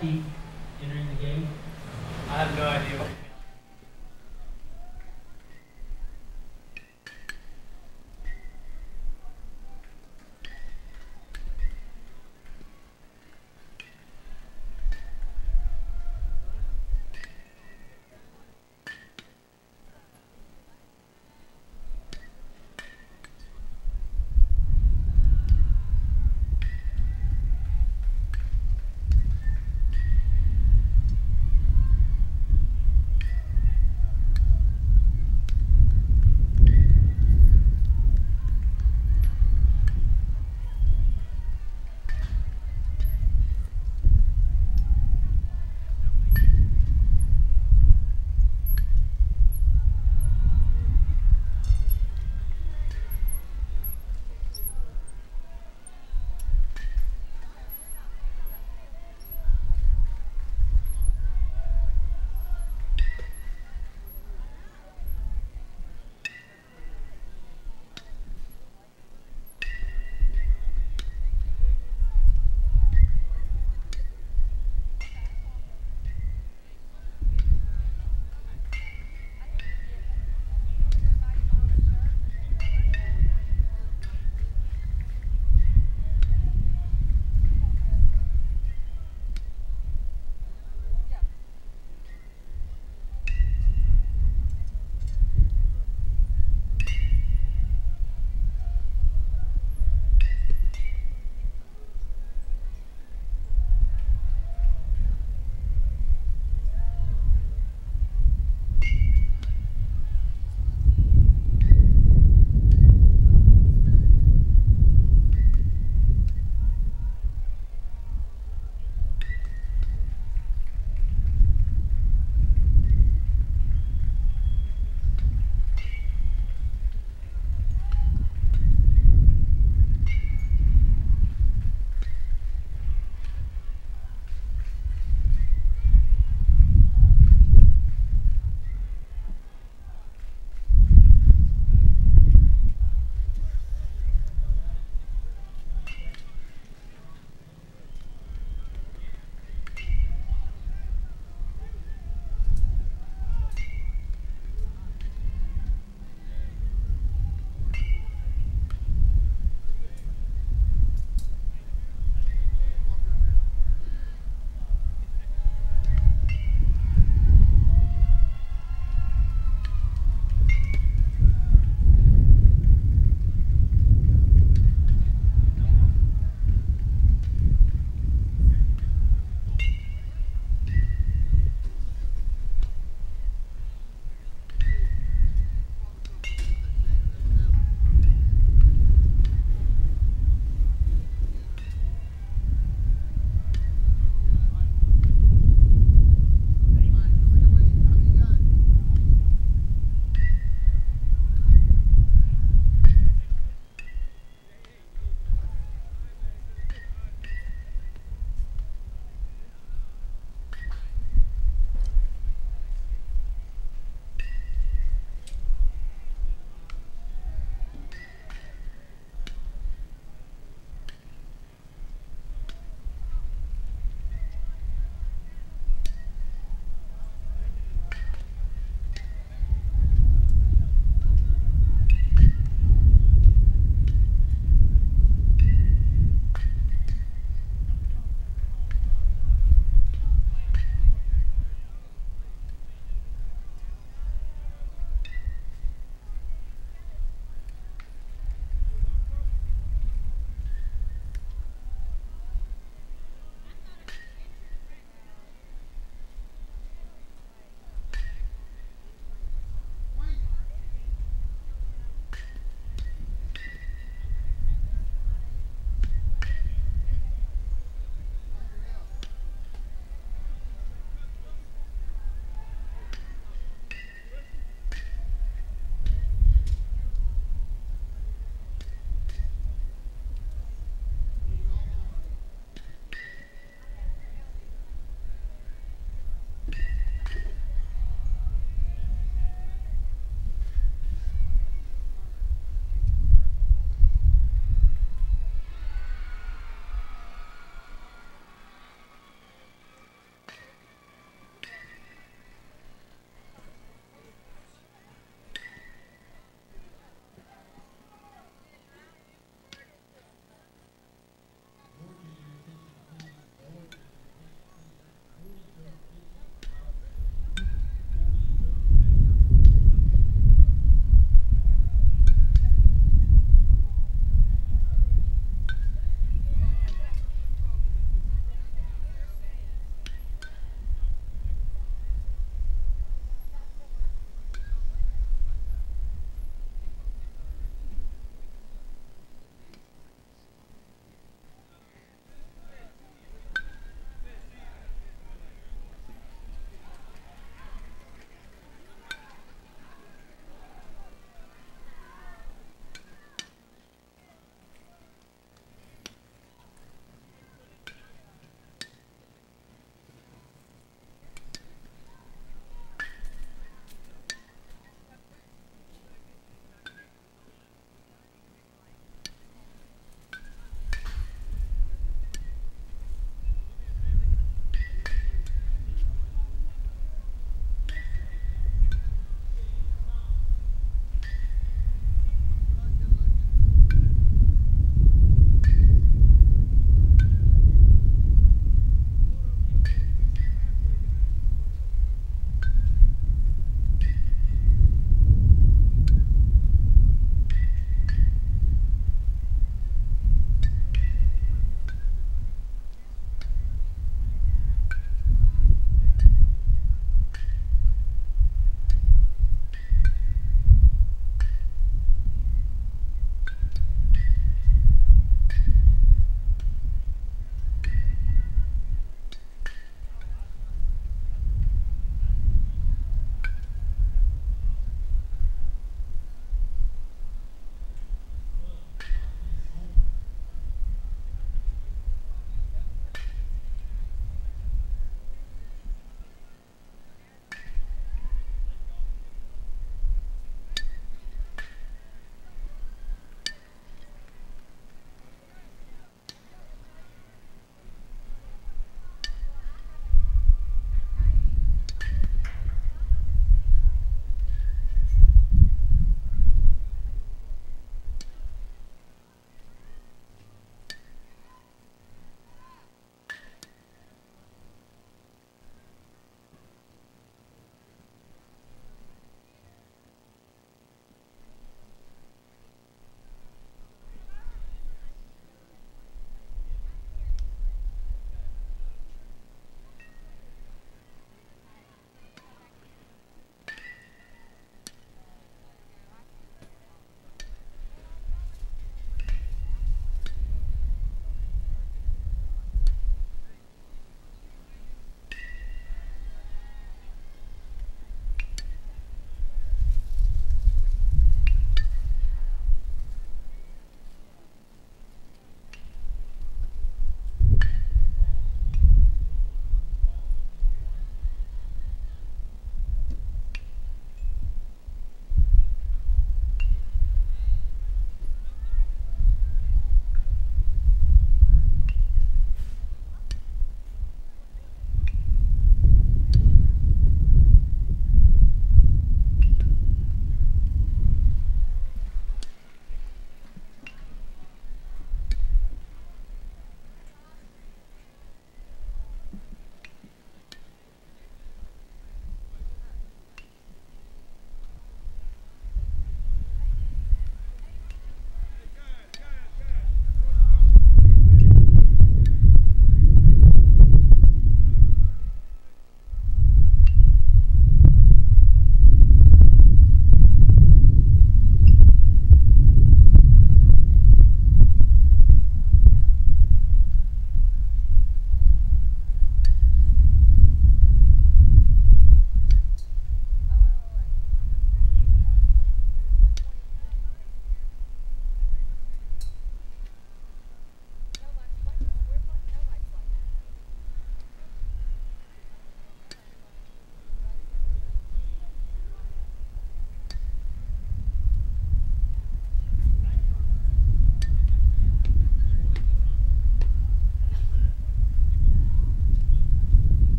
keep entering the game? I have no idea what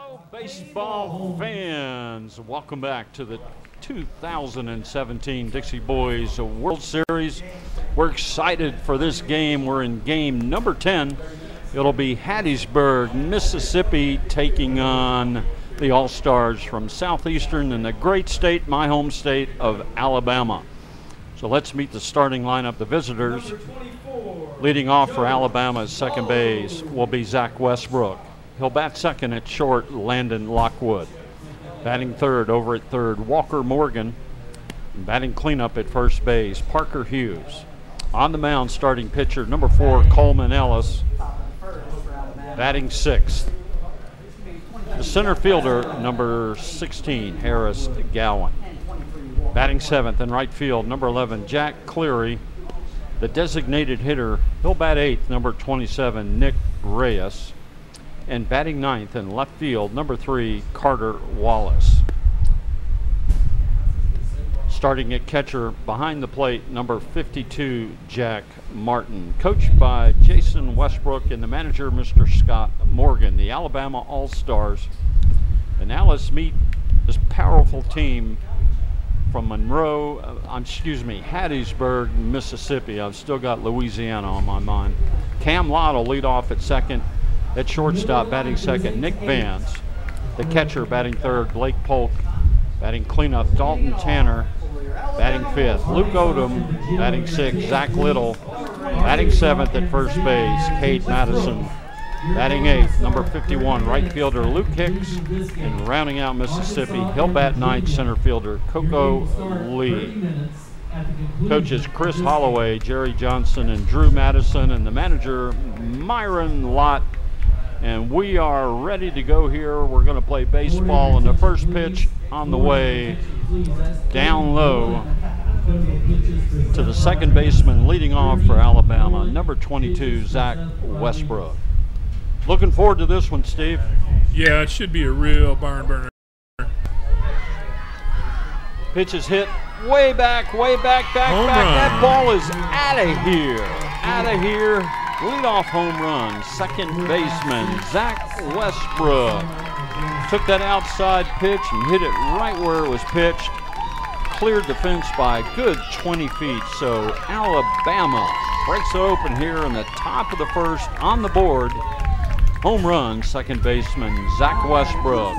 Hello, baseball fans. Welcome back to the 2017 Dixie Boys World Series. We're excited for this game. We're in game number 10. It'll be Hattiesburg, Mississippi, taking on the All-Stars from Southeastern and the great state, my home state of Alabama. So let's meet the starting lineup. The visitors, leading off for Alabama's second base, will be Zach Westbrook. He'll bat second at short, Landon Lockwood. Batting third over at third, Walker Morgan. And batting cleanup at first base, Parker Hughes. On the mound, starting pitcher, number 4, Coleman Ellis. Batting sixth, the center fielder, number 16, Harris Gowan. Batting seventh in right field, number 11, Jack Cleary. The designated hitter, he'll bat eighth, number 27, Nick Reyes. And batting ninth in left field, number 3, Carter Wallace. Starting at catcher, behind the plate, number 52, Jack Martin. Coached by Jason Westbrook and the manager, Mr. Scott Morgan, the Alabama All-Stars. And now let's meet this powerful team from Hattiesburg, Mississippi. I've still got Louisiana on my mind. Cam Lott will lead off at second. At shortstop, batting second, Nick Vance. The catcher, batting third, Blake Polk. Batting cleanup, Dalton Tanner. Batting fifth, Luke Odom. Batting sixth, Zach Little. Batting seventh at first base, Cade Madison. Batting eighth, number 51, right fielder Luke Hicks. And rounding out Mississippi, he'll bat ninth, center fielder Coco Lee. Coaches Chris Holloway, Jerry Johnson, and Drew Madison, and the manager Myron Lott. And we are ready to go here. We're going to play baseball, and the first pitch on the way down low to the second baseman leading off for Alabama, number 22, Zach Westbrook. Looking forward to this one, Steve. Yeah, it should be a real barn burner. Pitch is hit way back. Home That run. ball is out of here. Leadoff home run, second baseman Zach Westbrook. Took that outside pitch and hit it right where it was pitched. Cleared the fence by a good 20 feet. So Alabama breaks it open here in the top of the first on the board. Home run, second baseman Zach Westbrook.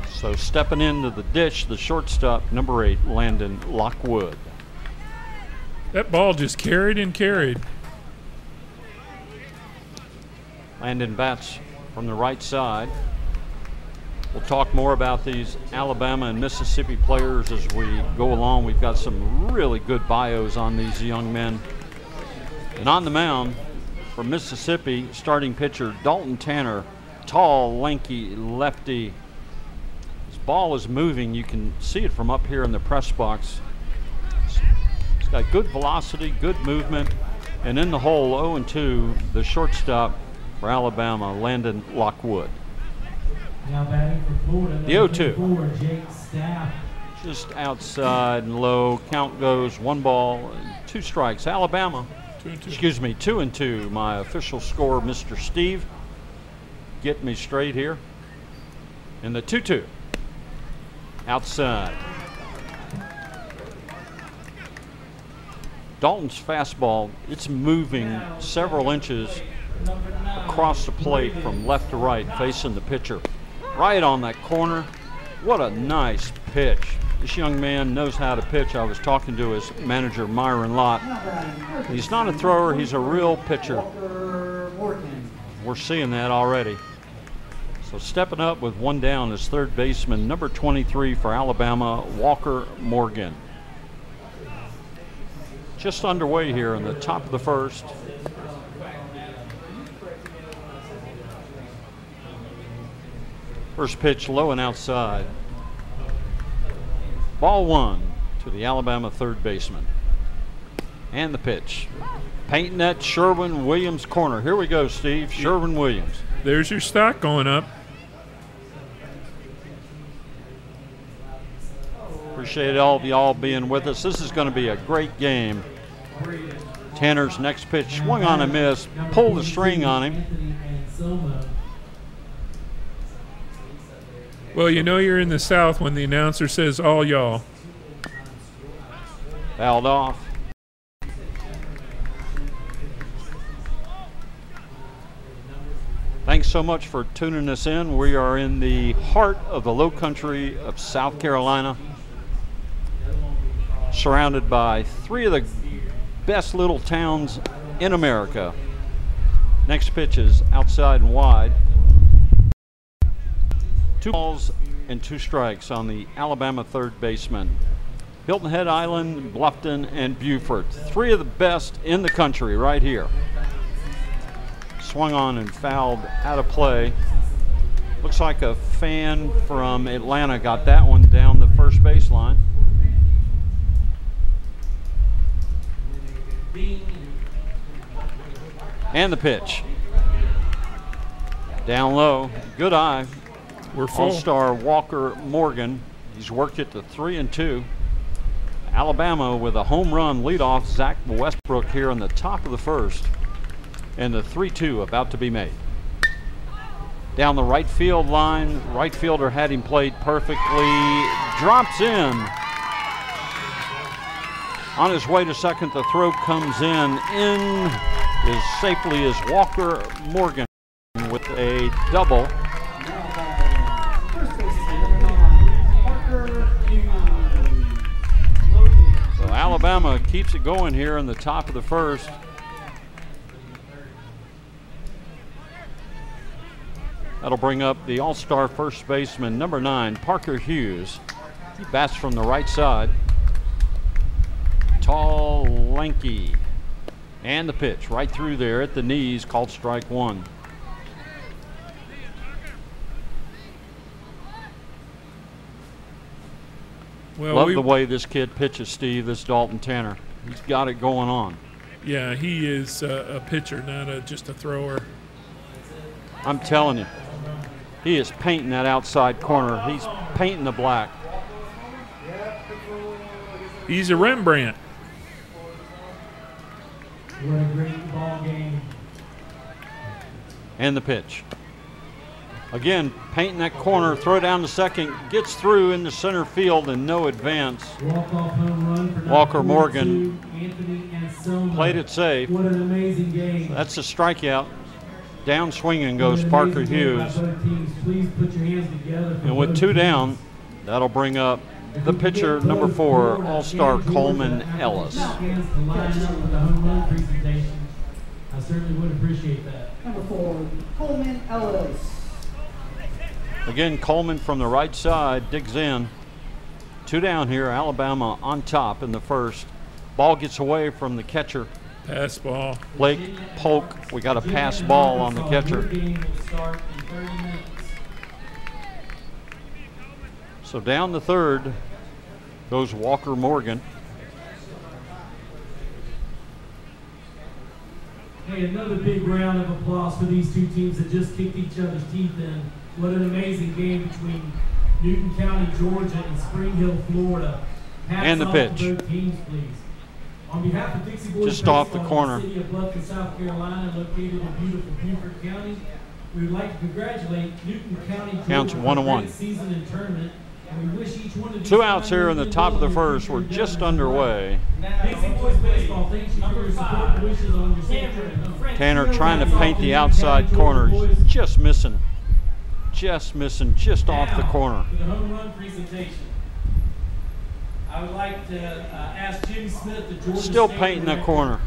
So stepping into the dish, the shortstop, number 8, Landon Lockwood. That ball just carried and carried. Landon bats from the right side. We'll talk more about these Alabama and Mississippi players as we go along. We've got some really good bios on these young men. And on the mound for Mississippi, starting pitcher Dalton Tanner, tall, lanky lefty. His ball is moving. You can see it from up here in the press box. He's got good velocity, good movement. And in the hole, 0-2, the shortstop for Alabama, Landon Lockwood. Now batting for Florida, The 0-2. 4, Jake Staff. Just outside and low. Count goes 1 ball, 2 strikes. Alabama. 2-2. Excuse me, 2-2. My official score, Mr. Steve. Get me straight here. And the 2-2. Outside. Dalton's fastball, it's moving several inches across the plate from left to right, facing the pitcher. Right on that corner. What a nice pitch. This young man knows how to pitch. I was talking to his manager, Myron Lott. He's not a thrower, he's a real pitcher. We're seeing that already. So stepping up with 1 down is third baseman, number 23 for Alabama, Walker Morgan. Just underway here in the top of the first. First pitch low and outside. Ball 1 to the Alabama third baseman. And the pitch. Painting that Sherwin Williams corner. Here we go, Steve. Sherwin Williams. There's your stock going up. Appreciate all of y'all being with us. This is going to be a great game. Tanner's next pitch swung on a miss, pulled the string on him. Well, you know you're in the South when the announcer says all y'all. Fouled off. Thanks so much for tuning us in. We are in the heart of the low country of South Carolina, surrounded by three of the best little towns in America. Next pitch is outside and wide. 2 balls and 2 strikes on the Alabama third baseman. Hilton Head Island, Bluffton, and Beaufort. 3 of the best in the country right here. Swung on and fouled out of play. Looks like a fan from Atlanta got that one down the first baseline. And the pitch. Down low. Good eye. We're full. All-star Walker Morgan. He's worked it to 3-2. Alabama with a home run leadoff, Zach Westbrook here in the top of the first. And the 3-2 about to be made. Down the right field line. Right fielder had him played perfectly. Drops in. On his way to second, the throw comes in as safely as Walker Morgan with a double. So Alabama keeps it going here in the top of the first. That'll bring up the all-star first baseman, number 9, Parker Hughes. He bats from the right side. Tall, lanky. And the pitch right through there at the knees, called strike 1. Well, Love the way this kid pitches, Steve, this Dalton Tanner. He's got it going on. Yeah, he is a pitcher, not just a thrower. I'm telling you, he is painting that outside corner. He's painting the black. He's a Rembrandt. What a great ball game. And the pitch. Again, painting that corner, throw down to second, gets through into center field and no advance. Walk-off home run for Walker Morgan Anthony and Selma. played it safe. What an amazing game. That's a strikeout. Down swinging goes Parker Hughes. Please put your hands together. And with 2 down, that'll bring up the pitcher, number 4, All-Star Coleman Ellis. Hands to line up with the home run presentation. I certainly would appreciate that. Number 4, Coleman Ellis. Again, Coleman from the right side digs in. 2 down here, Alabama on top in the first. Ball gets away from the catcher. Pass ball. Blake Polk, we got a pass ball on the catcher. So down the third goes Walker Morgan. Hey, another big round of applause for these 2 teams that just kicked each other's teeth in. What an amazing game between Newton County, Georgia, and Spring Hill, Florida. Hats And the off pitch. to both teams, please. On behalf of Dixie Boys Just off the Baseball corner. in the city of Bluffton, South Carolina, located in beautiful Beaufort County, we would like to congratulate Newton County, Georgia, Counts 1-1. for a great season and tournament. And we wish each one of these 2 outs here in the fine top of the individuals first. We're future just endeavors. underway. Dixie Boys Baseball thanks you for your support and wishes on your safety. Tanner trying to paint the outside corner. He's just missing. Just off the corner. For the home run presentation, I would like to ask Jimmy Smith, the Georgia Still State painting that Director, corner.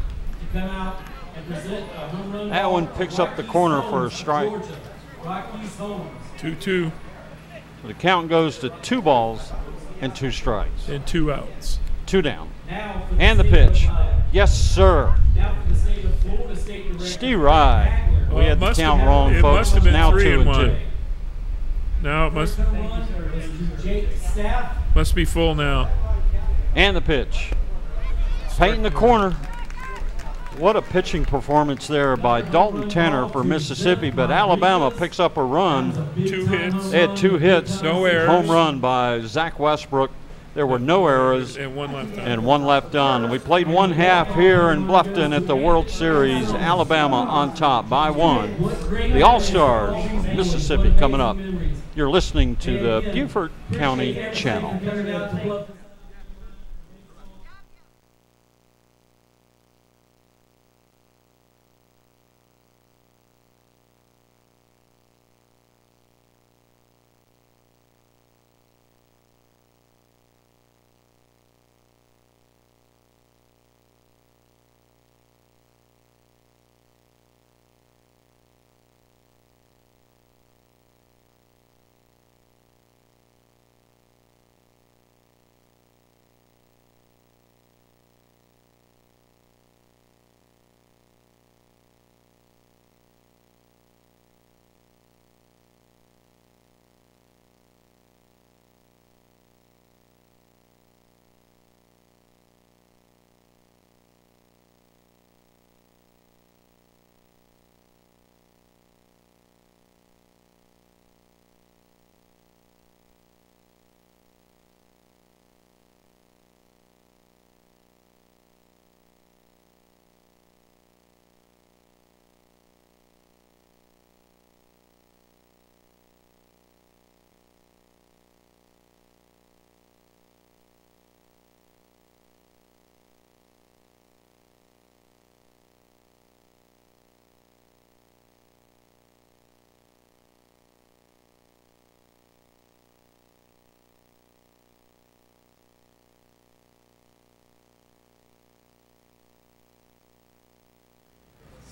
to come out and present a home run. That ball one for picks up the Rockies corner for a Homes of strike. Georgia. Rockies Homes. 2-2 The count goes to 2 balls and 2 strikes. and 2 outs. 2 down. Now for And the state pitch. of, Yes, sir. now for the state of Florida State Director, Steve Rye. Hagler. We had the Must count have- wrong, it folks. must have It's been now 3 2 and and 2. 1. Now it must First home run is to Jake Staff. be full now. And the pitch. Painting the corner. What a pitching performance there by Dalton Tanner for Mississippi, but Alabama picks up a run. 2 hits. They had 2 hits. No errors. Home run by Zach Westbrook. There were no errors and one left on. and one left on. We played one half here in Bluffton at the World Series. Alabama on top by 1. The All-Stars, Mississippi, coming up. You're listening to the Beaufort County Channel.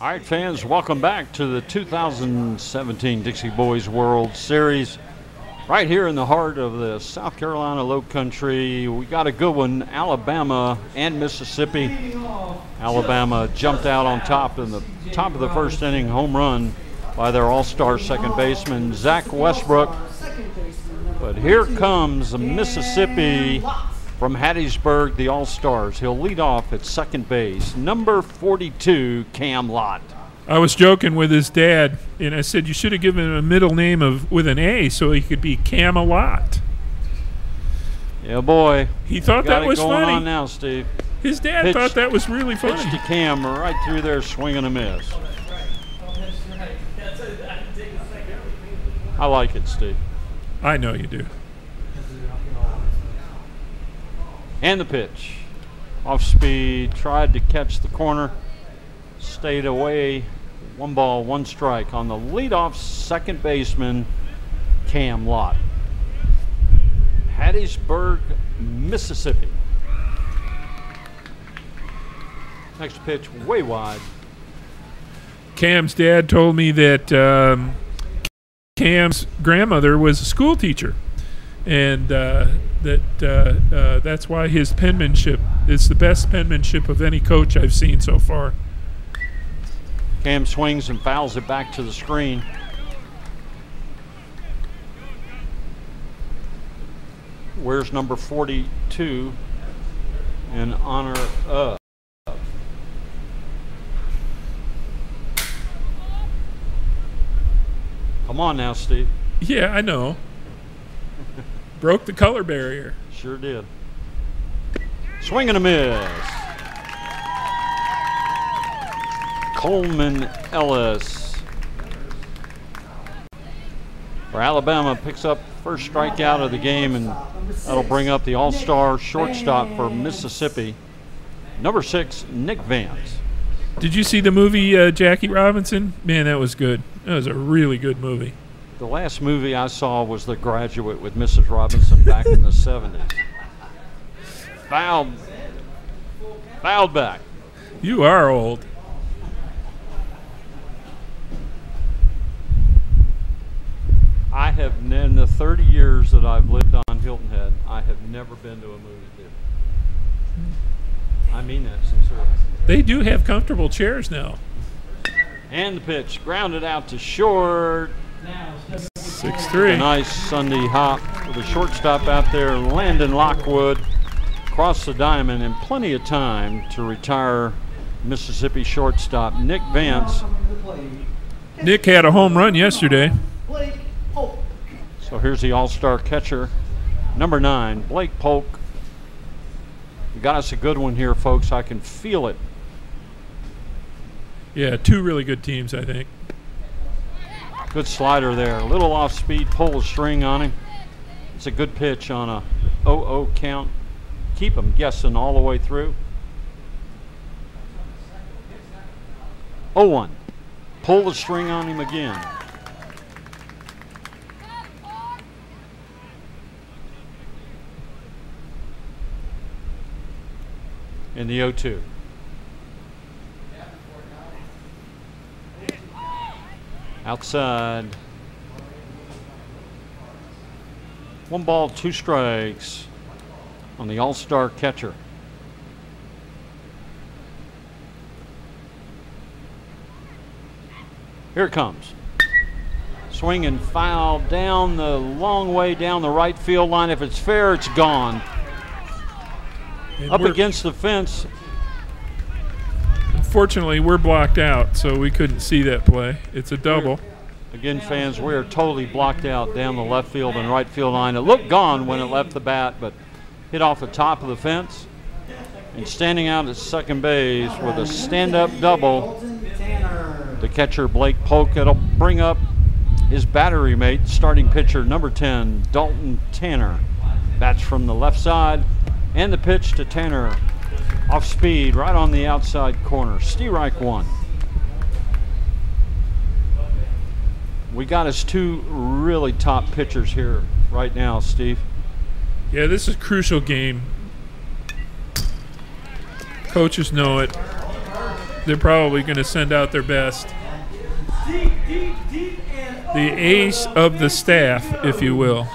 All right, fans, welcome back to the 2017 Dixie Boys World Series. Right here in the heart of the South Carolina Low Country, we got a good one, Alabama and Mississippi. Alabama jumped out on top in the top of the first inning, home run by their all-star second baseman, Zach Westbrook. But here comes Mississippi from Hattiesburg, the All-Stars. He'll lead off at second base, number 42, Cam Lott. I was joking with his dad, and I said you should have given him a middle name with an A so he could be Camelot. Yeah, boy. He thought that was going funny. On now, Steve. His dad thought that was really funny. Pitch to Cam right through there, swing and a miss. I like it, Steve. I know you do. And the pitch. Off speed, tried to catch the corner, stayed away. 1 ball, 1 strike on the leadoff second baseman, Cam Lott. Hattiesburg, Mississippi. Next pitch, way wide. Cam's dad told me that Cam's grandmother was a school teacher, and that's why his penmanship is the best penmanship of any coach I've seen so far. Cam swings and fouls it back to the screen. Where's number 42 in honor of? Come on now, Steve. Yeah, I know. Broke the color barrier. Sure did. Swing and a miss. Coleman Ellis for Alabama picks up first strikeout of the game, and that'll bring up the all-star shortstop for Mississippi, number 6, Nick Vance. Did you see the movie Jackie Robinson? Man, that was good. That was a really good movie. The last movie I saw was The Graduate with Mrs. Robinson back in the 70s. Fouled back. You are old. I have, in the 30 years that I've lived on Hilton Head, I have never been to a movie theater. I mean that sincerely. They do have comfortable chairs now. And the pitch, grounded out to short. 6-3. A nice Sunday hop for the shortstop out there, Landon Lockwood. Across the diamond, and plenty of time to retire Mississippi shortstop Nick Vance. Nick had a home run yesterday. So here's the all-star catcher, number 9, Blake Polk, We got us a good one here, folks. I can feel it. Yeah, two really good teams, I think. Good slider there. A little off speed, pull the string on him. It's a good pitch on a 0-0 count. Keep him guessing all the way through. 0-1. Pull the string on him again. In the 0-2. Outside. 1 ball, 2 strikes on the all-star catcher. Here it comes. Swing and foul down the long way down the right field line. If it's fair, it's gone. And Up against the fence. Unfortunately, we're blocked out, so we couldn't see that play. It's a double. Again, fans, we are totally blocked out down the left field and right field line. It looked gone when it left the bat, but hit off the top of the fence. And standing out at second base with a stand-up double, the catcher, Blake Polk. It'll bring up his battery mate, starting pitcher, number 10, Dalton Tanner. Bats from the left side, and the pitch to Tanner. Off speed, right on the outside corner. Strike 1. We got us 2 really top pitchers here right now, Steve. Yeah, this is a crucial game. Coaches know it. They're probably going to send out their best. The ace of the staff, if you will.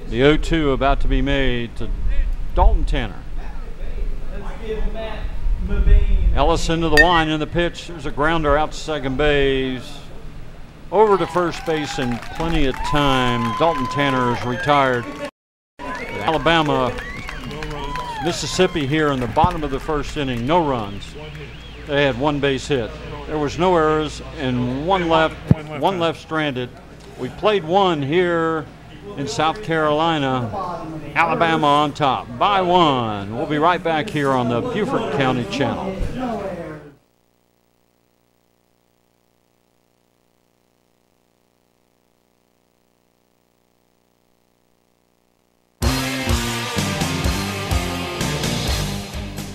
The 0-2 about to be made to Dalton Tanner. Ellis into the line in the pitch. There's a grounder out to second base. Over to first base in plenty of time. Dalton Tanner is retired. Alabama, Mississippi here in the bottom of the first inning. No runs. They had 1 base hit. There was no errors and one left stranded. We played 1 here in South Carolina. Alabama on top by 1. We'll be right back here on the Beaufort County Channel.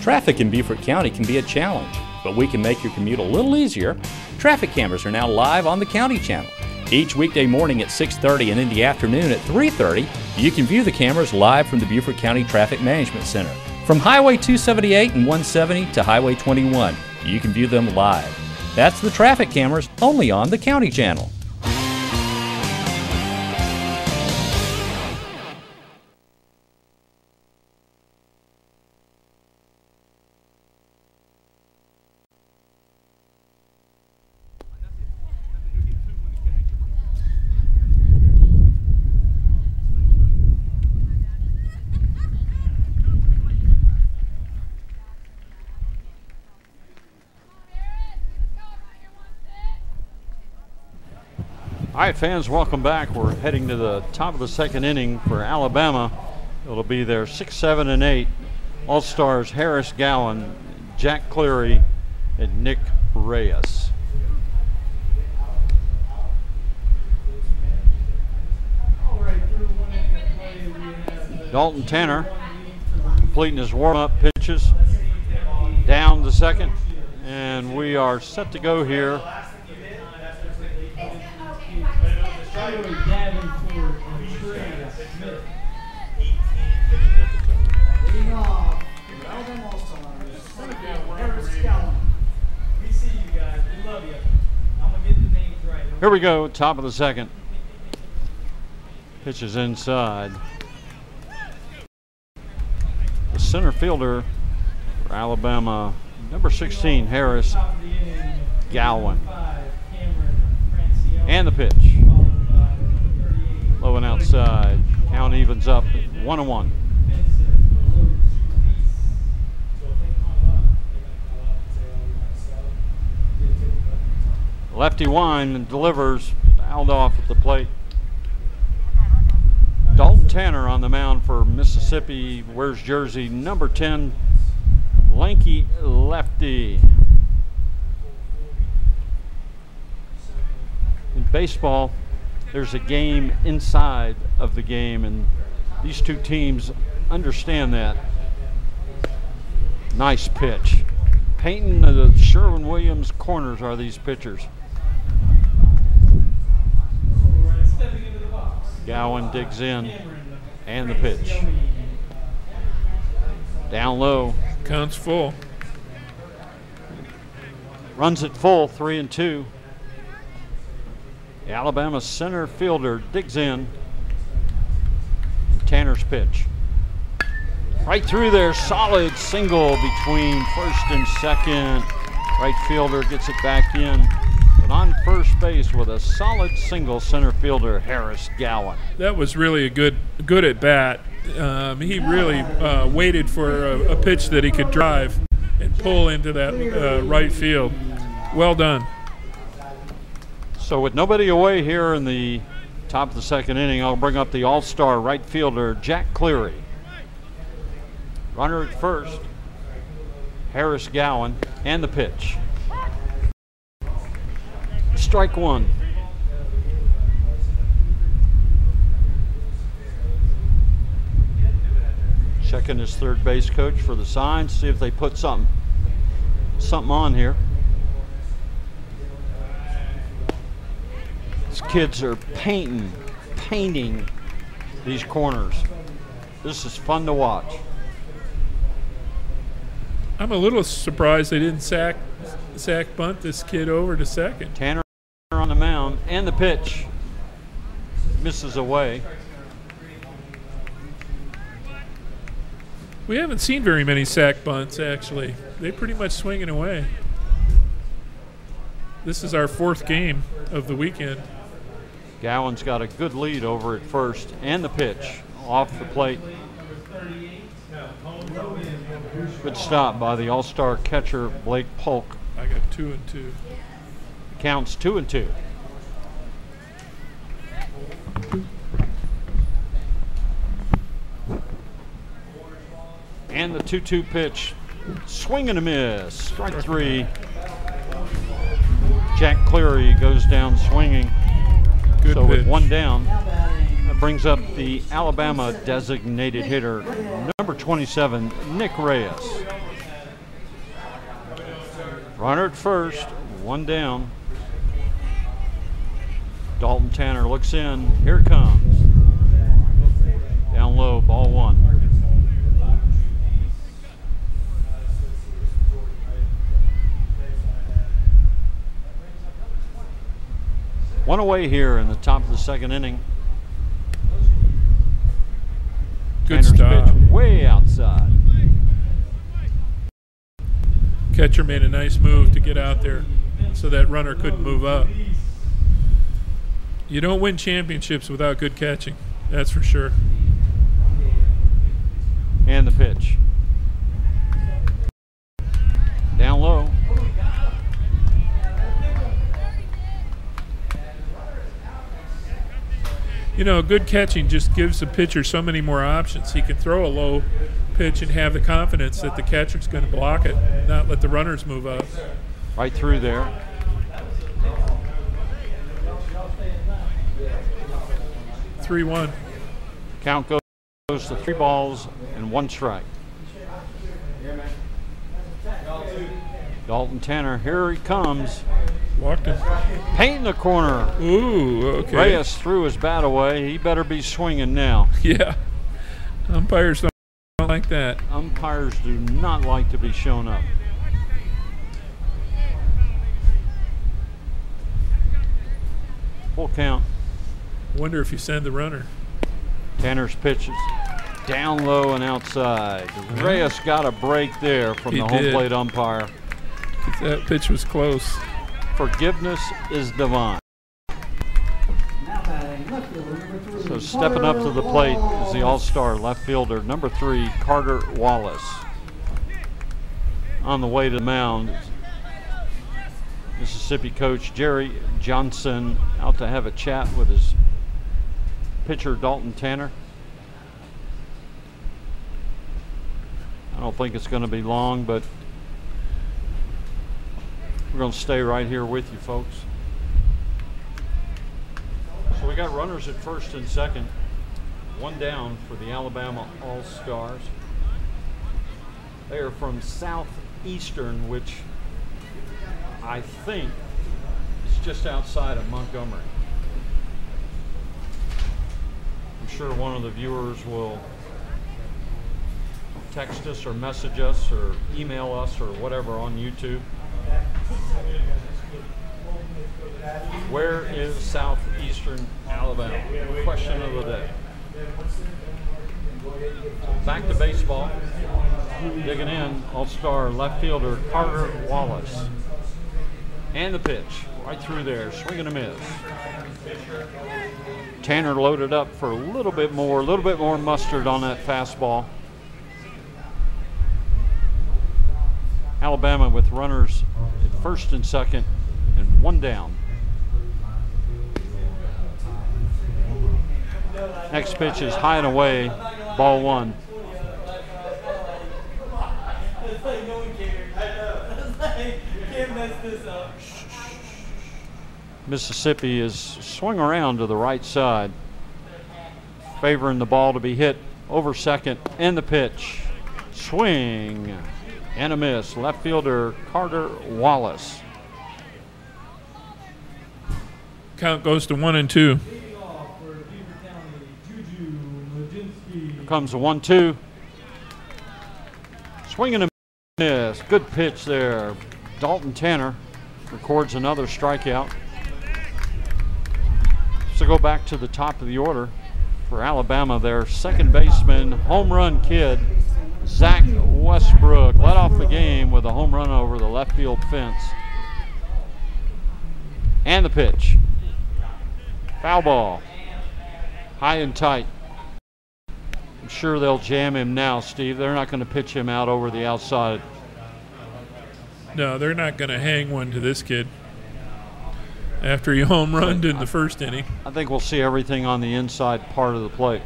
Traffic in Beaufort County can be a challenge, but we can make your commute a little easier. Traffic cameras are now live on the County Channel. Each weekday morning at 6:30 and in the afternoon at 3:30, you can view the cameras live from the Beaufort County Traffic Management Center. From Highway 278 and 170 to Highway 21, you can view them live. That's the traffic cameras only on the County Channel. All right, fans, welcome back. We're heading to the top of the second inning for Alabama. It'll be their 6, 7, and 8 All-Stars Harris Gowan, Jack Cleary, and Nick Reyes. Dalton Tanner completing his warm-up pitches. Down to second, and we are set to go here. Here we go, top of the second. Pitch is inside. The center fielder for Alabama, number 16, Harris Gowan. And the pitch. Low and outside. Count evens up 1-1. Lefty Wine delivers, fouled off at the plate. Dalton Tanner on the mound for Mississippi. Wears jersey number 10, lanky lefty. In baseball, there's a game inside of the game, and these two teams understand that. Nice pitch. Painting the Sherwin-Williams corners are these pitchers. Gowan digs in, and the pitch. Down low. Counts full. Runs it full, 3-2. The Alabama center fielder digs in. Tanner's pitch. Right through there, solid single between first and second. Right fielder gets it back in. But on first base with a solid single, center fielder Harris Gowan. That was really a good at bat. He really waited for a pitch that he could drive and pull into that right field. Well done. So with nobody away here in the top of the second inning, I'll bring up the all-star right fielder Jack Cleary. Runner at first, Harris Gowan, and the pitch. Strike one. Checking his third base coach for the signs, see if they put something on here. These kids are painting these corners. This is fun to watch. I'm a little surprised they didn't sack bunt this kid over to second. Tanner on the mound, and the pitch misses away. We haven't seen very many sack bunts, actually. They pretty much swinging away. This is our fourth game of the weekend. Gowan's got a good lead over at first, and the pitch off the plate. Good stop by the all-star catcher Blake Polk. I got 2-2. Counts 2-2. And the 2-2 pitch, swing and a miss. Strike three. Jack Cleary goes down swinging. Good so pitch. With one down, that brings up the Alabama designated hitter, number 27, Nick Reyes. Runner at first, one down. Dalton Tanner looks in. Here it comes. Down low, ball one. One away here in the top of the second inning. Good Tanner's stop. pitch way outside. Catcher made a nice move to get out there so that runner couldn't move up. You don't win championships without good catching, that's for sure. And the pitch. Down low. You know, good catching just gives the pitcher so many more options. He can throw a low pitch and have the confidence that the catcher's going to block it, not let the runners move up. Right through there. Three 3-1. Count goes to 3 balls and 1 strike. Dalton Tanner, here he comes. Walked him. Painting the corner. Ooh, okay. Reyes threw his bat away. He better be swinging now. Yeah. Umpires don't like that. Umpires do not like to be shown up. Full count. Wonder if you send the runner. Tanner's pitches down low and outside. Reyes got a break there from He the home did. plate umpire. That pitch was close. Forgiveness is divine. So stepping up to the plate is the all-star left fielder, number 3, Carter Wallace. On the way to the mound, Mississippi coach Jerry Johnson out to have a chat with his pitcher Dalton Tanner. I don't think it's going to be long, but we're going to stay right here with you folks. So we got runners at first and second. One down for the Alabama All-Stars. They are from Southeastern, which I think is just outside of Montgomery. I'm sure one of the viewers will text us or message us or email us or whatever on YouTube. Where is Southeastern Alabama? Question of the day. Back to baseball. Digging in, All-Star left fielder Carter Wallace. And the pitch, right through there, swing and a miss. Tanner loaded up for a little bit more mustard on that fastball. Alabama with runners at first and second and one down. Next pitch is high and away, ball one. Mississippi is swung around to the right side, favoring the ball to be hit over second, and the pitch. Swing and a miss. Left fielder Carter Wallace. Count goes to 1-2. Here comes the 1-2. Swing and a miss. Good pitch there. Dalton Tanner records another strikeout. So go back to the top of the order for Alabama. Their second baseman, home run kid, Zach Westbrook, led off the game with a home run over the left field fence. And the pitch. Foul ball. High and tight. I'm sure they'll jam him now, Steve. They're not going to pitch him out over the outside. No, they're not going to hang one to this kid after he home runned in the first inning. I think we'll see everything on the inside part of the plate.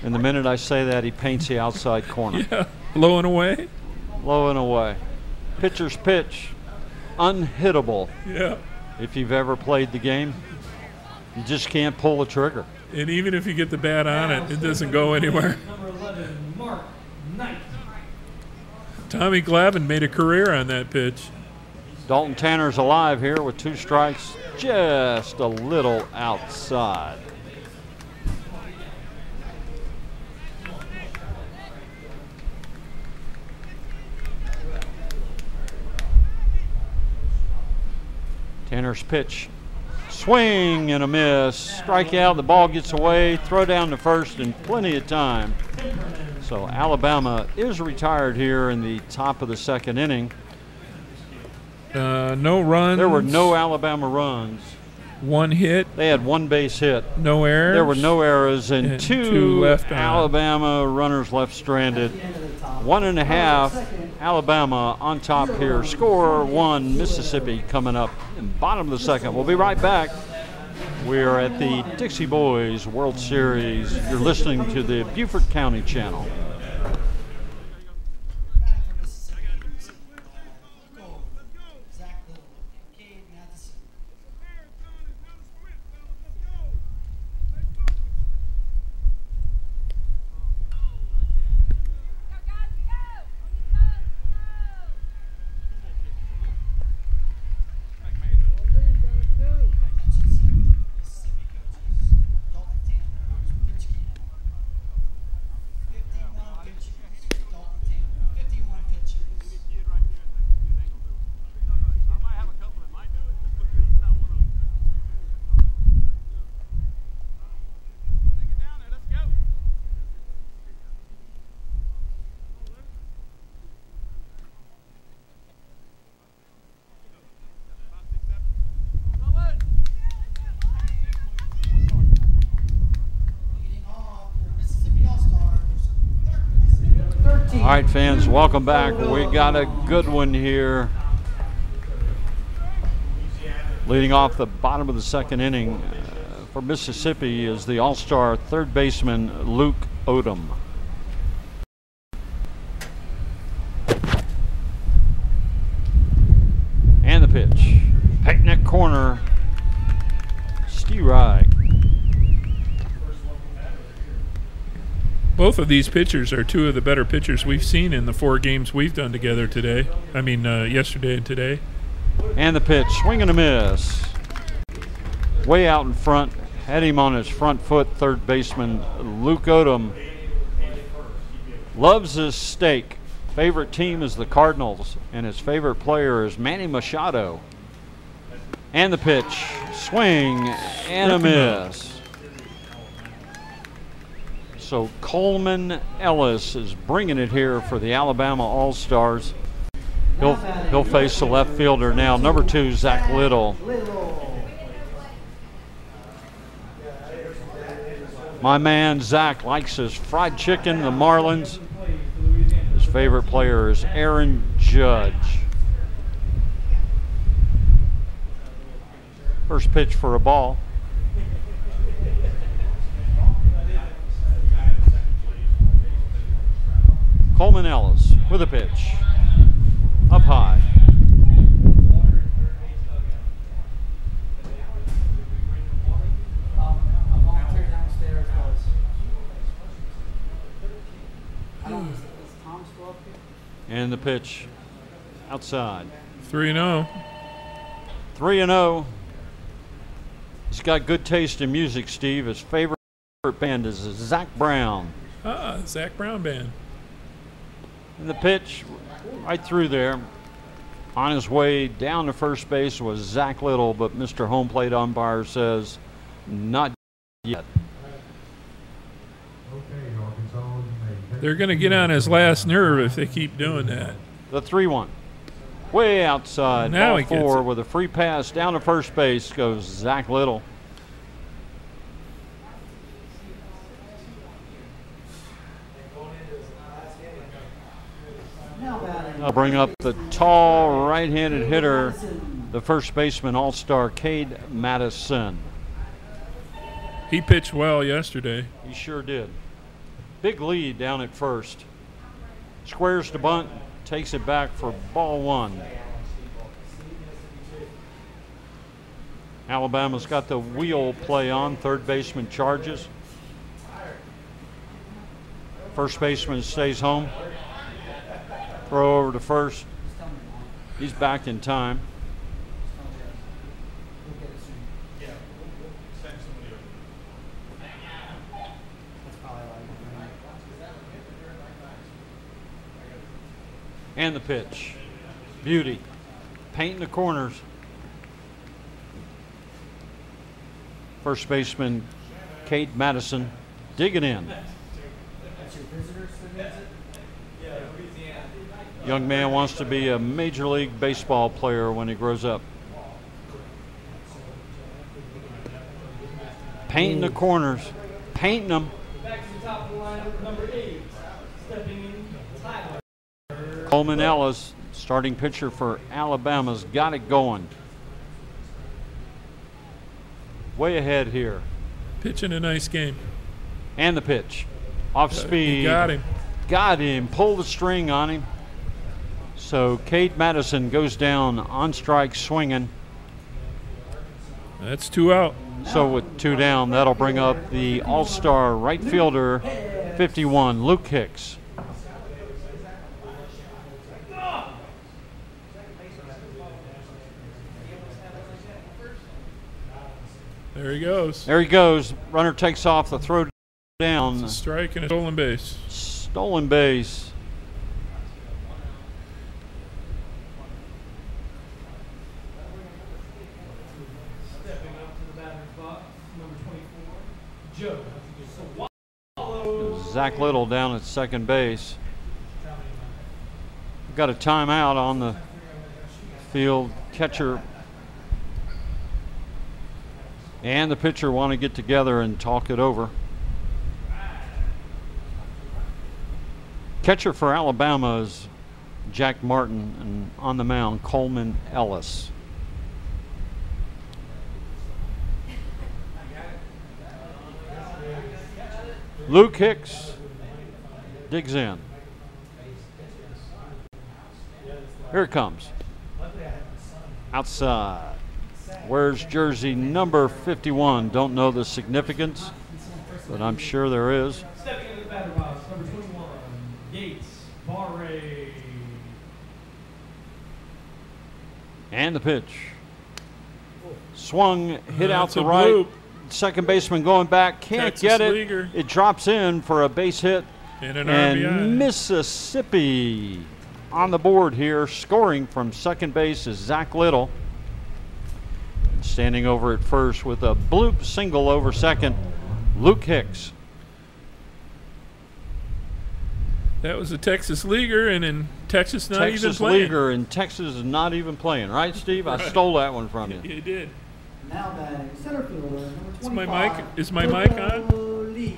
And the minute I say that, he paints the outside corner. Yeah, low and away. Low and away. Pitcher's pitch, unhittable. Yeah. If you've ever played the game, you just can't pull the trigger. And even if you get the bat on it, it doesn't go anywhere. Number 11, Mark Knight. Tommy Glavine made a career on that pitch. Dalton Tanner's alive here with 2 strikes, just a little outside. Tanner's pitch, swing and a miss, strikeout, the ball gets away, throw down to first in plenty of time. So Alabama is retired here in the top of the second inning. No runs. There were no Alabama runs. 1 hit. They had 1 base hit. No errors. There were no errors and two left Alabama runners left stranded. 1.5 Alabama on top here. Score 1 Mississippi coming up in bottom of the second. We'll be right back. We're at the Dixie Boys World Series. You're listening to the Beaufort County Channel. All right, fans, welcome back. We got a good one here. Leading off the bottom of the second inning for Mississippi is the all-star third baseman Luke Odom. pitch. Painting that corner. Right. Both of these pitchers are two of the better pitchers we've seen in the 4 games we've done together today. I mean, yesterday and today. And the pitch, swing and a miss. Way out in front, had him on his front foot. Third baseman Luke Odom loves his steak. Favorite team is the Cardinals, and his favorite player is Manny Machado. And the pitch, swing and a miss. So Coleman Ellis is bringing it here for the Alabama All-Stars. He'll face the left fielder now, number 2, Zach Little. My man Zach likes his fried chicken, the Marlins. His favorite player is Aaron Judge. First pitch for a ball. Coleman Ellis with a pitch. Up high. And the pitch outside. 3-0. 3-0. He's got good taste in music, Steve. His favorite band is Zach Brown. Zach Brown band. And the pitch right through there. On his way down to first base was Zach Little, but Mr. Home Plate umpire says not yet. They're going to get on his last nerve if they keep doing that. The 3-1. Way outside. Now Ball he gets 4 it. with a free pass down to first base goes Zach Little. I'll bring up the tall right-handed hitter, the first baseman all-star Cade Madison. He pitched well yesterday. He sure did. Big lead down at first. Squares to bunt, takes it back for ball 1. Alabama's got the wheel play on. Third baseman charges. First baseman stays home. Throw over to first. He's back in time. And the pitch. Beauty. Painting the corners. First baseman Kate Madison digging in. Young man wants to be a Major League Baseball player when he grows up. Painting the corners. Painting them. Back to the top of the lineup, number 8. Stepping in, Tyler. Coleman Ellis, starting pitcher for Alabama's got it going. Way ahead here. Pitching a nice game. And the pitch. Off speed. He got him. Got him. Pulled the string on him. So Kate Madison goes down on strike swinging. That's 2 out. So with 2 down, that'll bring up the all-star right fielder, 51, Luke Hicks. There he goes. There he goes. Runner takes off, the throw down. It's a strike and a stolen base. Stolen base. Stepping up to the batter's box, number 24, Joe. Zach Little down at second base. Got a timeout on the field. Catcher and the pitcher want to get together and talk it over. Catcher for Alabama is Jack Martin, and on the mound, Coleman Ellis. Luke Hicks digs in. Here it comes. outside. Wears jersey number 51. Don't know the significance, but I'm sure there is. Stepping into the batter box, number 21, Gates Barre. And the pitch. Swung, hit out That's the a right. bloop. Second baseman going back, can't Texas get it. leaguer. It drops in for a base hit. And an And RBI. Mississippi on the board here, scoring from second base is Zach Little. Standing over at first with a bloop single over second, Luke Hicks. That was a Texas leaguer, and in Texas not even Texas playing. leaguer in Texas is not even playing, right, Steve? I stole that one from you. You did. Now batting center fielder, number 25. Is my mic on? Coco Lee.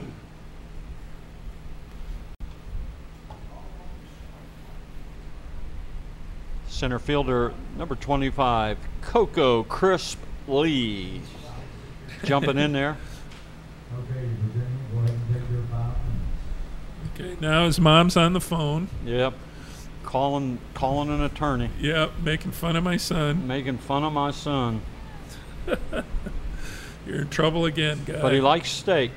Center fielder number 25, Coco Crisp Lee. Jumping in there. Okay, Virginia, go ahead and take your 5 minutes. Okay, now his mom's on the phone. Yep. Calling an attorney. Yep, making fun of my son. Making fun of my son. You're in trouble again, guy. But he likes steak.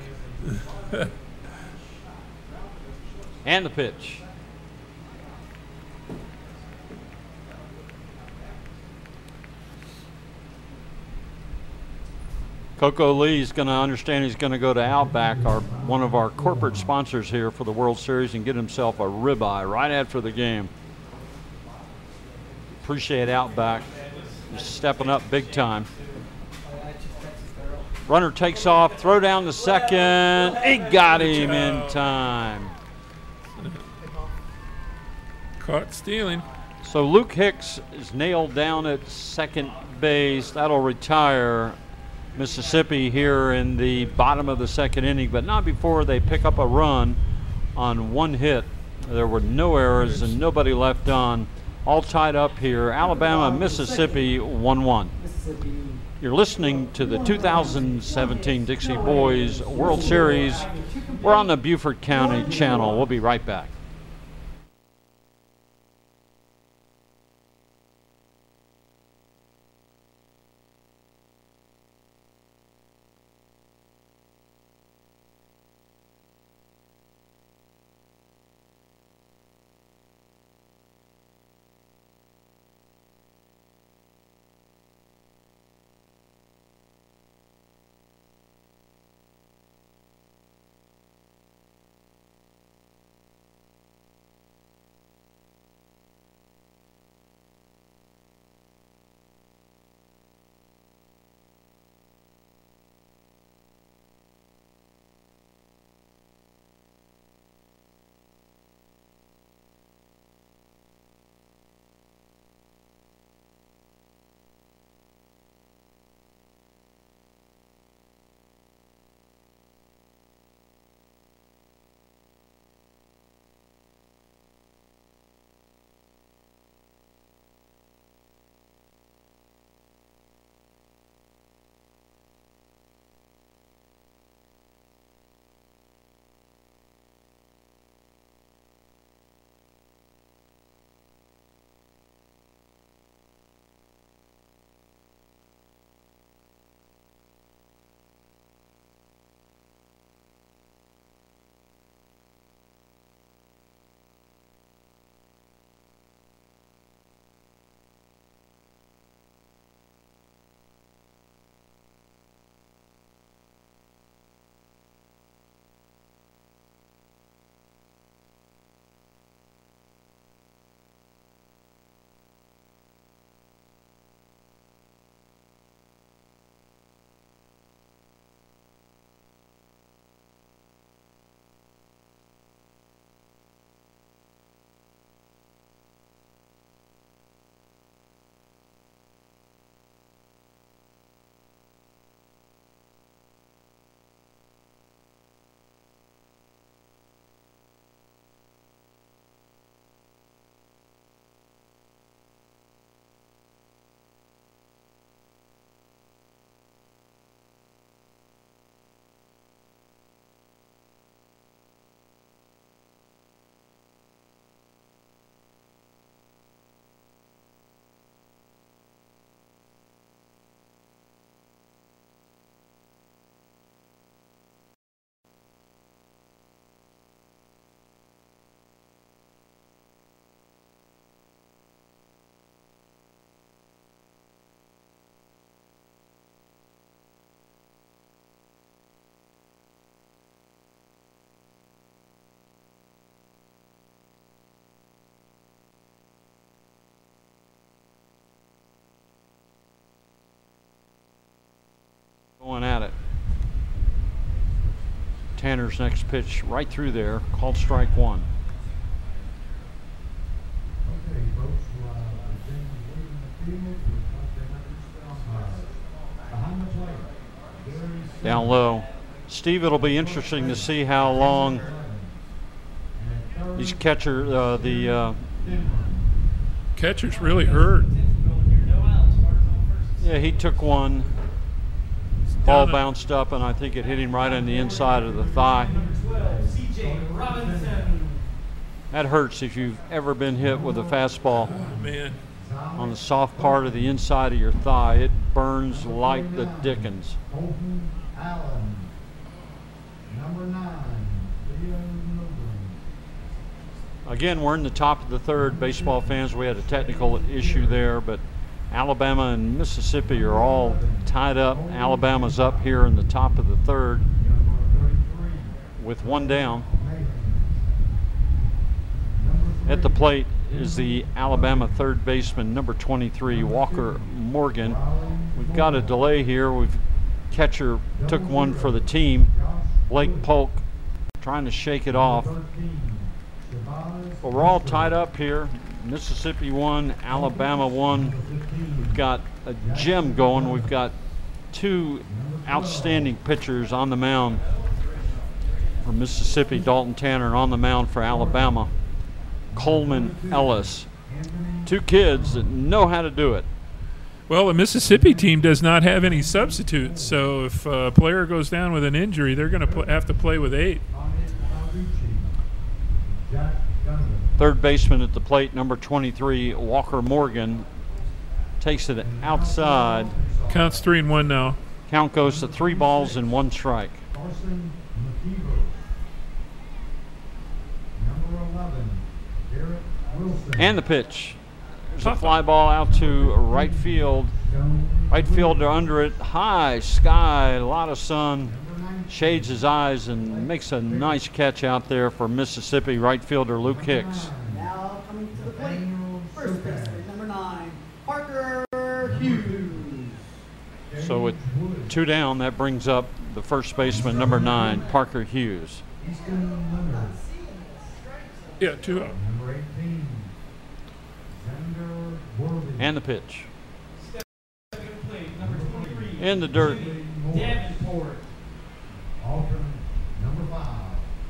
And the pitch. Coco Lee's going to understand he's going to go to Outback, one of our corporate sponsors here for the World Series, and get himself a ribeye right after the game. Appreciate Outback. He's stepping up big time. Runner takes off, throw down the second. He got him in time. Caught stealing. So Luke Hicks is nailed down at second base. That'll retire Mississippi here in the bottom of the second inning, but not before they pick up a run on one hit. There were no errors and nobody left on. All tied up here. Alabama, Mississippi 1-1. Mississippi. You're listening to the 2017 Dixie Boys World Series. We're on the Beaufort County channel. We'll be right back. Tanner's next pitch right through there, called strike one. Down low. Steve, it'll be interesting to see how long these the catcher's really hurt. Yeah, he took one. Ball bounced up, and I think it hit him right on the inside of the thigh. That hurts if you've ever been hit with a fastball. Oh, man. On the soft part of the inside of your thigh. It burns like the dickens. Again, we're in the top of the third. Baseball fans, we had a technical issue there, but Alabama and Mississippi are all tied up. Alabama's up here in the top of the third with one down. At the plate is the Alabama third baseman, number 23, Walker Morgan. We've got a delay here. Catcher took one for the team. Blake Polk trying to shake it off. But we're all tied up here. Mississippi won, Alabama won. We've got a gem going. We've got two outstanding pitchers on the mound for Mississippi, Dalton Tanner, and on the mound for Alabama, Coleman Ellis. Two kids that know how to do it. Well, the Mississippi team does not have any substitutes, so if a player goes down with an injury, they're going to have to play with 8. Third baseman at the plate, number 23, Walker Morgan, takes it outside. Counts 3-1 now. Count goes to 3 balls and 1 strike. And the pitch. There's a fly ball out to right field. Right fielder under it, high sky, a lot of sun. Shades his eyes and makes a nice catch out there for Mississippi right fielder Luke Hicks. Now coming to the plate, first baseman, number 9, Parker Hughes. So with 2 down, that brings up the first baseman, number 9, Parker Hughes. Yeah, 2 out. And the pitch. In the dirt.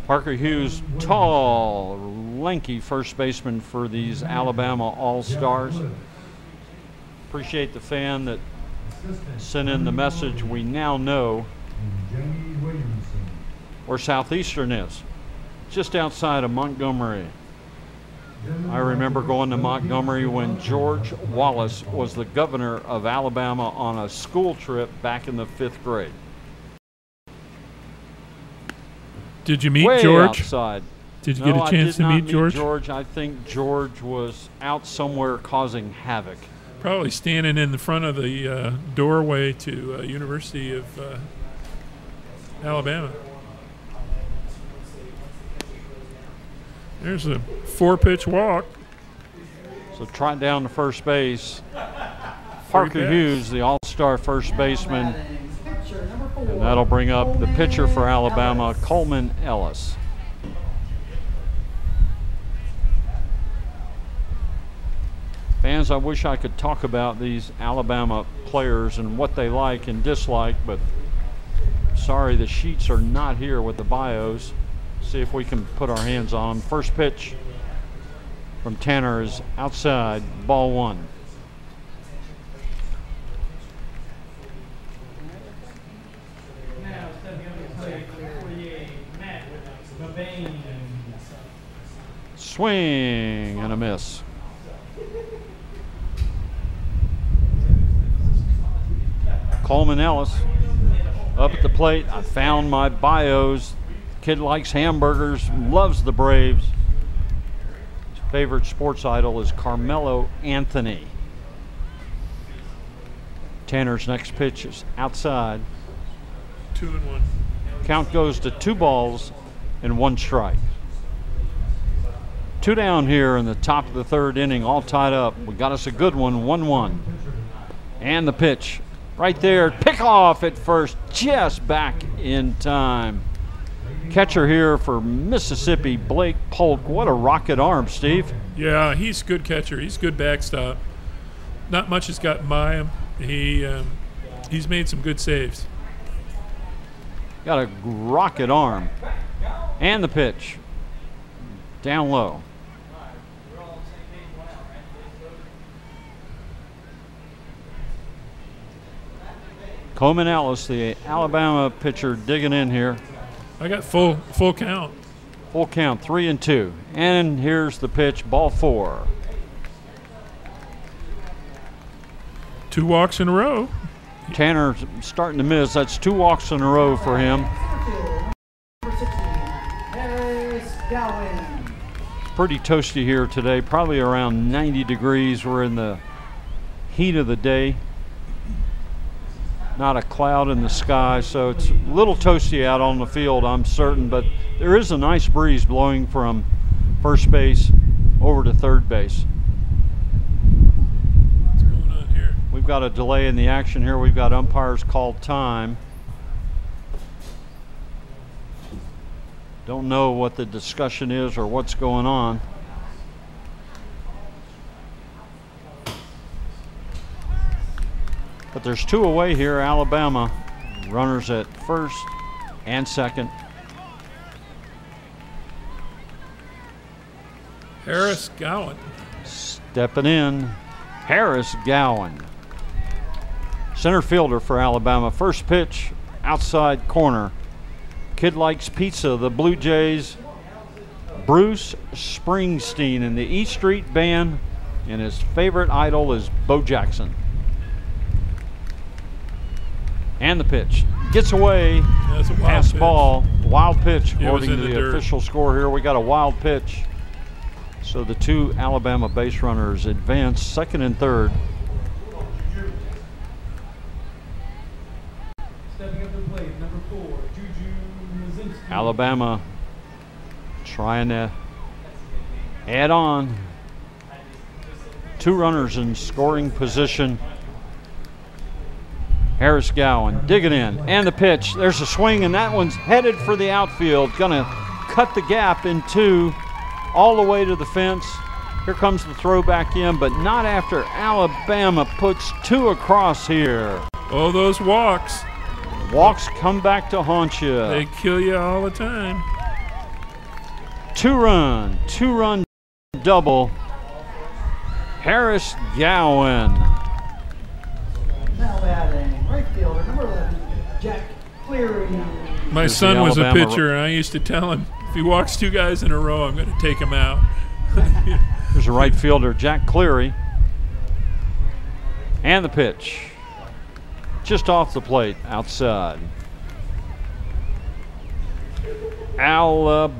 Parker Hughes, tall, lanky first baseman for these Alabama All-Stars. Appreciate the fan that sent in the message. We now know where Southeastern is, just outside of Montgomery. I remember going to Montgomery when George Wallace was the governor of Alabama on a school trip back in the 5th grade. Did you meet Way George? Outside. Did you get a chance to meet George? I think George was out somewhere causing havoc. Probably standing in the front of the doorway to University of Alabama. There's a 4-pitch walk. So trot down to first base. Parker Hughes, the all-star first baseman. And that'll bring up the pitcher for Alabama, Coleman Ellis. Fans, I wish I could talk about these Alabama players and what they like and dislike, but sorry, the sheets are not here with the bios. See if we can put our hands on them. First pitch from Tanner is outside, ball 1. Swing and a miss. Coleman Ellis up at the plate. I found my bios. Kid likes hamburgers, loves the Braves. His favorite sports idol is Carmelo Anthony. Tanner's next pitch is outside. 2-1. Count goes to 2 balls and 1 strike. 2 down here in the top of the 3rd inning, all tied up. We got us a good one, 1-1. And the pitch right there, pick off at first, just back in time. catcher here for Mississippi, Blake Polk. What a rocket arm, Steve. Yeah, he's a good catcher. He's a good backstop. Not much has gotten by him. He's made some good saves. Got a rocket arm. And the pitch. Down low. Coleman Ellis, the Alabama pitcher, digging in here. I got full count. Full count, 3-2. And here's the pitch, ball 4. 2 walks in a row. Tanner starting to miss. That's 2 walks in a row for him. Number 16, Harris Gowan. Pretty toasty here today, probably around 90 degrees. We're in the heat of the day. Not a cloud in the sky, so it's a little toasty out on the field, I'm certain, but there is a nice breeze blowing from first base over to third base. What's going on here? We've got a delay in the action here. We've got umpires called time. Don't know what the discussion is or what's going on. But there's 2 away here, Alabama. Runners at first and second. Harris Gowan. Stepping in, Harris Gowan. Center fielder for Alabama. First pitch, outside corner. Kid likes pizza. The Blue Jays, Bruce Springsteen and the E Street Band, and his favorite idol is Bo Jackson. And the pitch gets away. That's a wild Pass pitch. ball, wild pitch It was according to in the the dirt. official score here. We got a wild pitch. So the 2 Alabama base runners advance, second and third. Stepping up to the plate, number 4, Juju Mazinski. Alabama trying to add on. 2 runners in scoring position. Harris Gowan digging in, and the pitch. There's a swing, and that one's headed for the outfield. Gonna cut the gap in 2 all the way to the fence. Here comes the throw back in, but not after Alabama puts 2 across here. Oh, those walks. Walks come back to haunt you. They kill you all the time. 2-run double. Harris Gowan. Now batting, right fielder, number 11, Jack Cleary. My Here's son the was a Alabama pitcher, and I used to tell him, if he walks 2 guys in a row, I'm going to take him out. There's a right fielder, Jack Cleary. And the pitch. Just off the plate, outside. Alabama,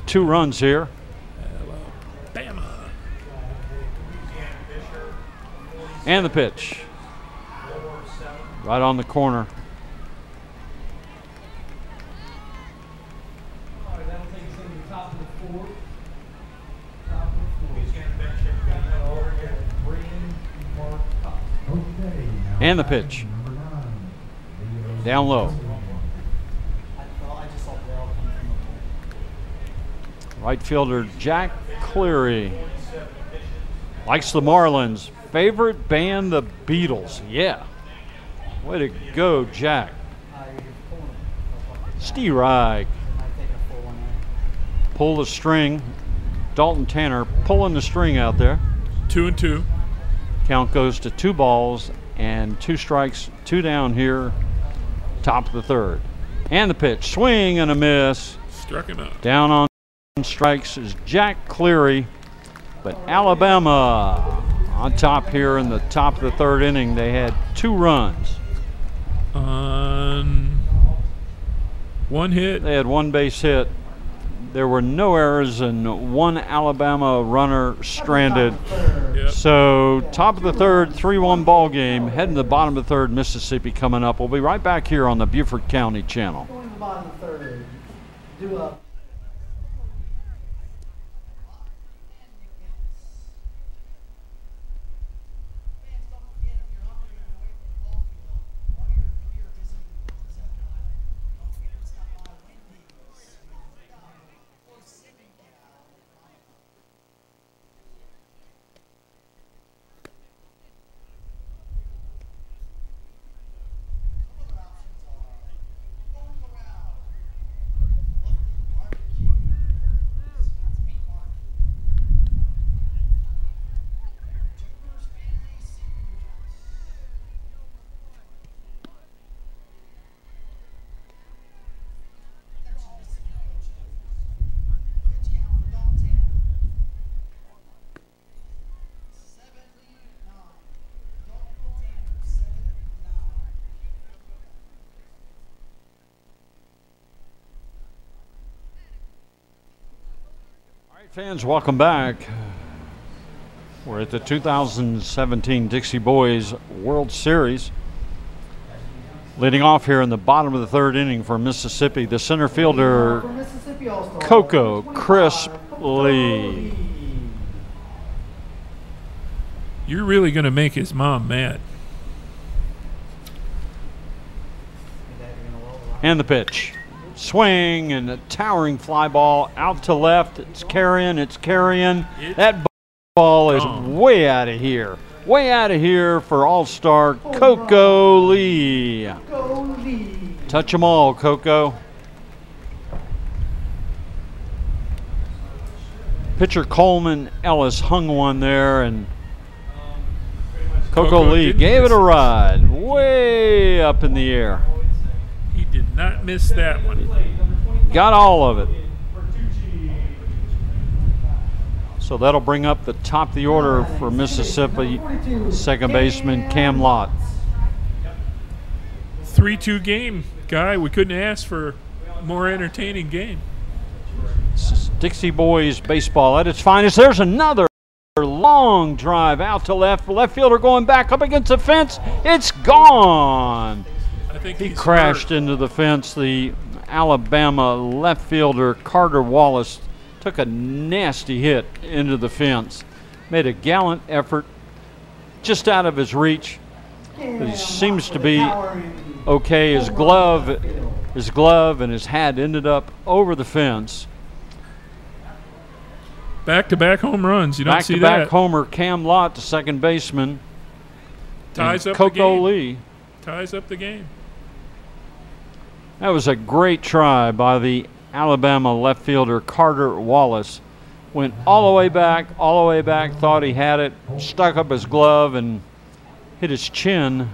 2 runs here. Bama. And the pitch. Right on the corner. All right, that'll take us into the top of the 4th. And the pitch. Down low. Right fielder Jack Cleary. Likes the Marlins. Favorite band, the Beatles. Yeah. Way to go, Jack. Steve Reich. Pull the string. Dalton Tanner pulling the string out there. 2-2. Count goes to 2 balls and 2 strikes, 2 down here, top of the 3rd. And the pitch, swing and a miss. Struck him out. Down on strikes is Jack Cleary, but Alabama on top here in the top of the 3rd inning. They had 2 runs. On 1 hit. They had 1 base hit. There were no errors and 1 Alabama runner stranded. Yep. So top of the 3rd, 3-1 ball game. Heading to the bottom of the 3rd, Mississippi coming up. We'll be right back here on the Beaufort County Channel. Going to the bottom of the 3rd. Do up. Fans, welcome back. We're at the 2017 Dixie Boys World Series. Leading off here in the bottom of the third inning for Mississippi, the center fielder, Coco Crisp Lee. You're really going to make his mom mad. And the pitch. Swing and a towering fly ball out to left. It's carrying. That ball is way out of here. Way out of here for All-Star Coco Lee. Touch them all, Coco. Pitcher Coleman Ellis hung one there, and Coco Lee gave it a ride. Way up in the air. He did not miss that one. Got all of it. So that'll bring up the top of the order for Mississippi, second baseman Cam Lott. 3-2 game, Guy. We couldn't ask for a more entertaining game. This is Dixie Boys baseball at its finest. There's another long drive out to left. Left fielder going back up against the fence. It's gone. I think he crashed into the fence. The Alabama left fielder Carter Wallace took a nasty hit into the fence. Made a gallant effort, just out of his reach. But he seems to be okay. His glove and his hat ended up over the fence. Back-to-back home runs. You don't see that. Back-to-back homer. Cam Lott, the second baseman. Ties up Coco the game. Lee. Ties up the game. That was a great try by the Alabama left fielder Carter Wallace. Went all the way back, thought he had it, stuck up his glove and hit his chin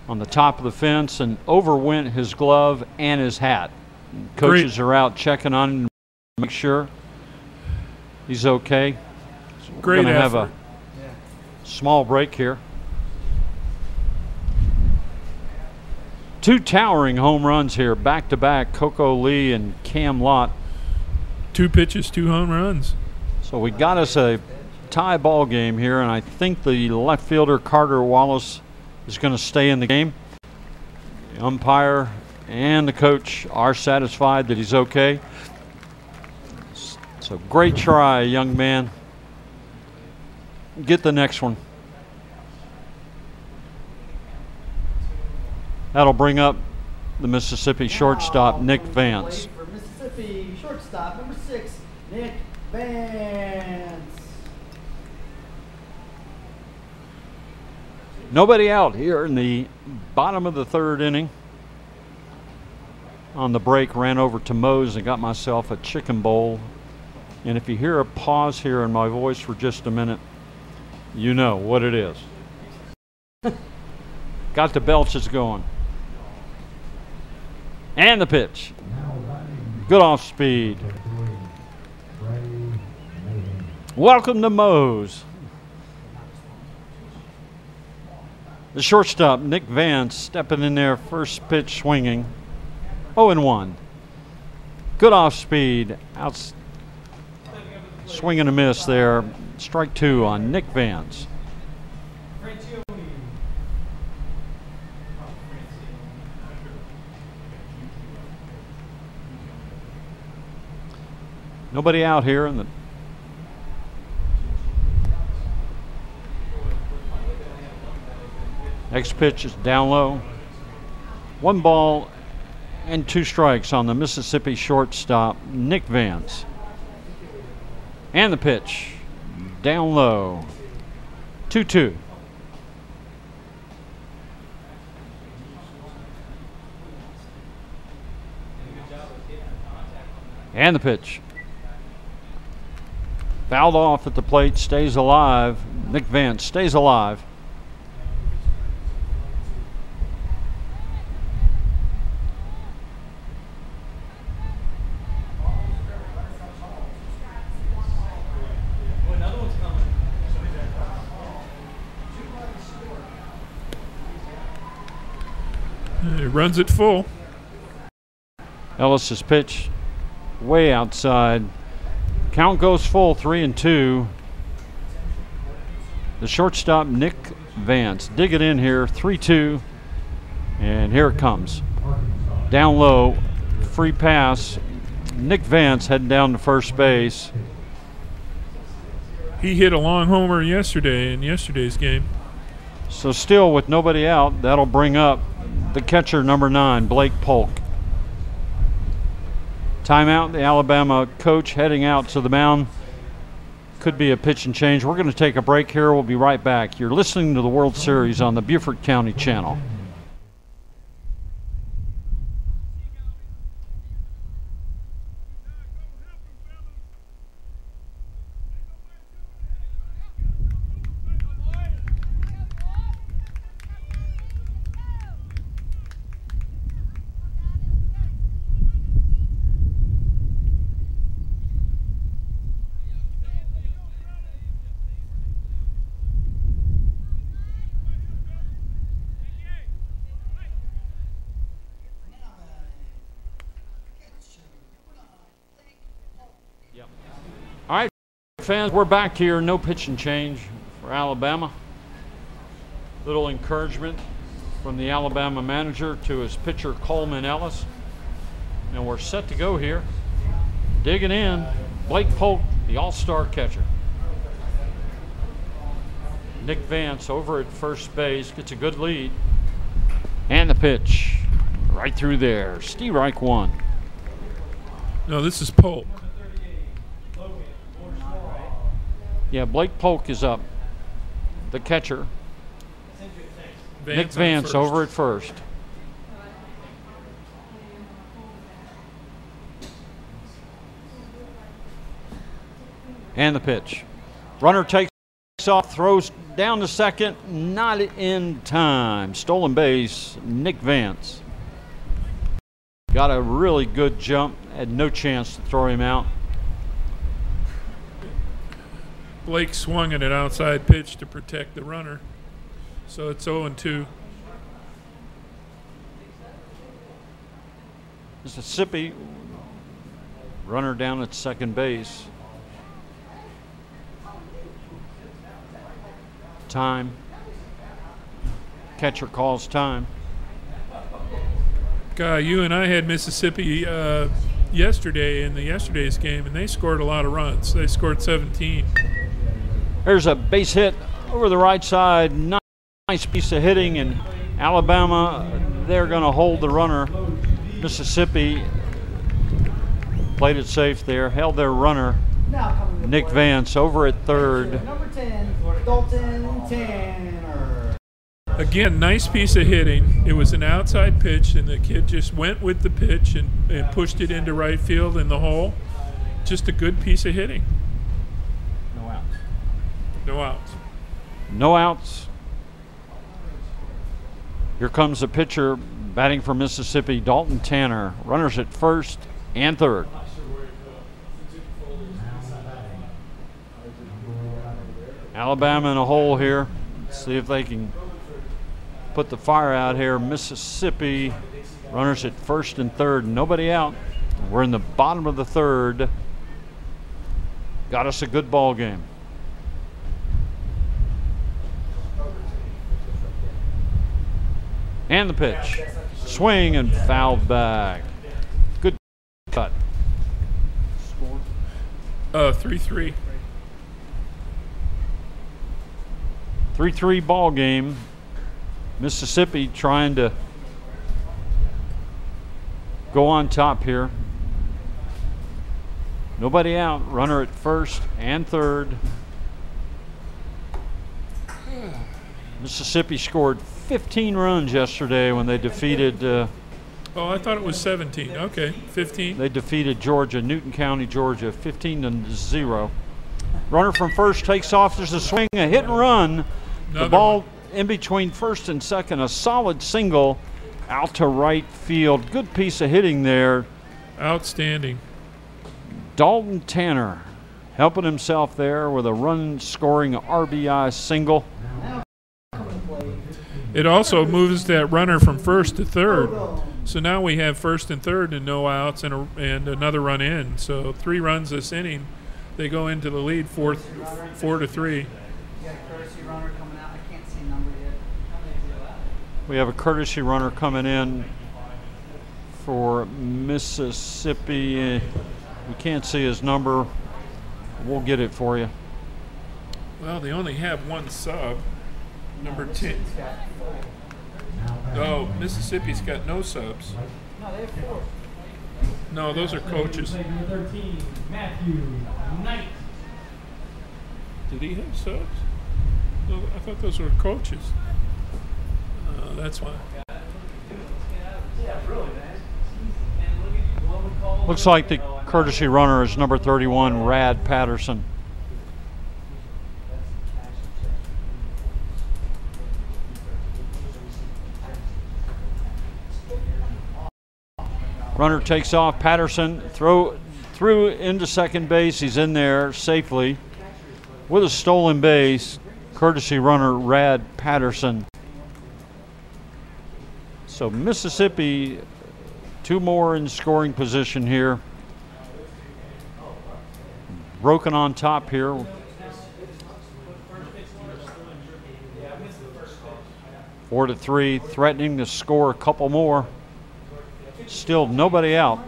on the top of the fence and overwent his glove and his hat. Coaches are out checking on him to make sure he's okay. So we're going to have a small break here. Two towering home runs here, back-to-back, Coco Lee and Cam Lott. 2 pitches, 2 home runs. So we got us a tie ball game here, and I think the left fielder Carter Wallace is going to stay in the game. The umpire and the coach are satisfied that he's okay. So great try, young man. Get the next one. That'll bring up the Mississippi shortstop, Nick Vance. For Mississippi shortstop, number 6, Nick Vance. Nobody out here in the bottom of the third inning. On the break, ran over to Moe's and got myself a chicken bowl. And if you hear a pause here in my voice for just a minute, you know what it is. Got the belches going. And the pitch. Good off speed. Welcome to Moe's. The shortstop, Nick Vance, stepping in there, first pitch swinging. 0-1. Good off speed. Out. Swing and a miss there. Strike 2 on Nick Vance. Nobody out here in the next pitch is down low. 1 ball and 2 strikes on the Mississippi shortstop, Nick Vance. And the pitch down low. 2-2. And the pitch. Fouled off at the plate, stays alive. Nick Vance stays alive. It runs it full. Ellis's pitch way outside. Count goes full, 3-2. The shortstop, Nick Vance. Dig it in here, 3-2. And here it comes. Down low, free pass. Nick Vance heading down to first base. He hit a long homer yesterday in yesterday's game. So still with nobody out, that'll bring up the catcher, number 9, Blake Polk. Timeout, the Alabama coach heading out to the mound. Could be a pitch and change. We're going to take a break here. We'll be right back. You're listening to the World Series on the Beaufort County Channel. All right, fans, we're back here. No pitch and change for Alabama. Little encouragement from the Alabama manager to his pitcher, Coleman Ellis. And we're set to go here. Digging in, Blake Polk, the all-star catcher. Nick Vance over at first base, gets a good lead. And the pitch, right through there. Steve Reich won. No, this is Polk. Yeah, Blake Polk is up, the catcher. Nick Vance over at first. And the pitch. Runner takes off, throws down to second, not in time. Stolen base, Nick Vance. Got a really good jump, had no chance to throw him out. Blake swung at an outside pitch to protect the runner. So it's 0-2. Mississippi, runner down at second base. Time. Catcher calls time. Guy, you and I had Mississippi yesterday in yesterday's game, and they scored a lot of runs. They scored 17. There's a base hit over the right side. Nice piece of hitting, and Alabama, they're going to hold the runner. Mississippi played it safe there, held their runner. Nick Vance over at third. Number 10, Dalton Tanner. Again, nice piece of hitting. It was an outside pitch, and the kid just went with the pitch and pushed it into right field in the hole. Just a good piece of hitting. No outs. No outs. No outs. Here comes the pitcher batting for Mississippi, Dalton Tanner. Runners at first and third. Alabama in a hole here. Let's see if they can put the fire out here. Mississippi, runners at first and third. Nobody out. We're in the bottom of the third. Got us a good ball game. And the pitch. Swing and fouled back. Good cut. Score? 3-3. 3-3 ball game. Mississippi trying to go on top here. Nobody out. Runner at first and third. Mississippi scored 15 runs yesterday when they defeated Oh, I thought it was 17. Okay, 15. They defeated Georgia, Newton County, Georgia, 15-0. Runner from first takes off. There's a swing, a hit and run. The ball in between first and second, a solid single out to right field. Good piece of hitting there. Outstanding. Dalton Tanner helping himself there with a run-scoring RBI single. It also moves that runner from first to third. So now we have 1st and 3rd and no outs and another run in. So 3 runs this inning. they go into the lead 4-3. You got a courtesy runner coming out. I can't see number yet. We have a courtesy runner coming in for Mississippi. We can't see his number. We'll get it for you. Well, they only have one sub, number 10. Oh, Mississippi's got no subs. No, they have 4. No, those are coaches. Number 13, Matthew Knight. Did he have subs? No, I thought those were coaches. That's why. Looks like the courtesy runner is number 31, Rad Patterson. Runner takes off. Patterson threw into second base. He's in there safely with a stolen base. Courtesy runner Rad Patterson. So Mississippi, 2 more in scoring position here. Broken on top here. Four to 3, threatening to score a couple more. Still nobody out.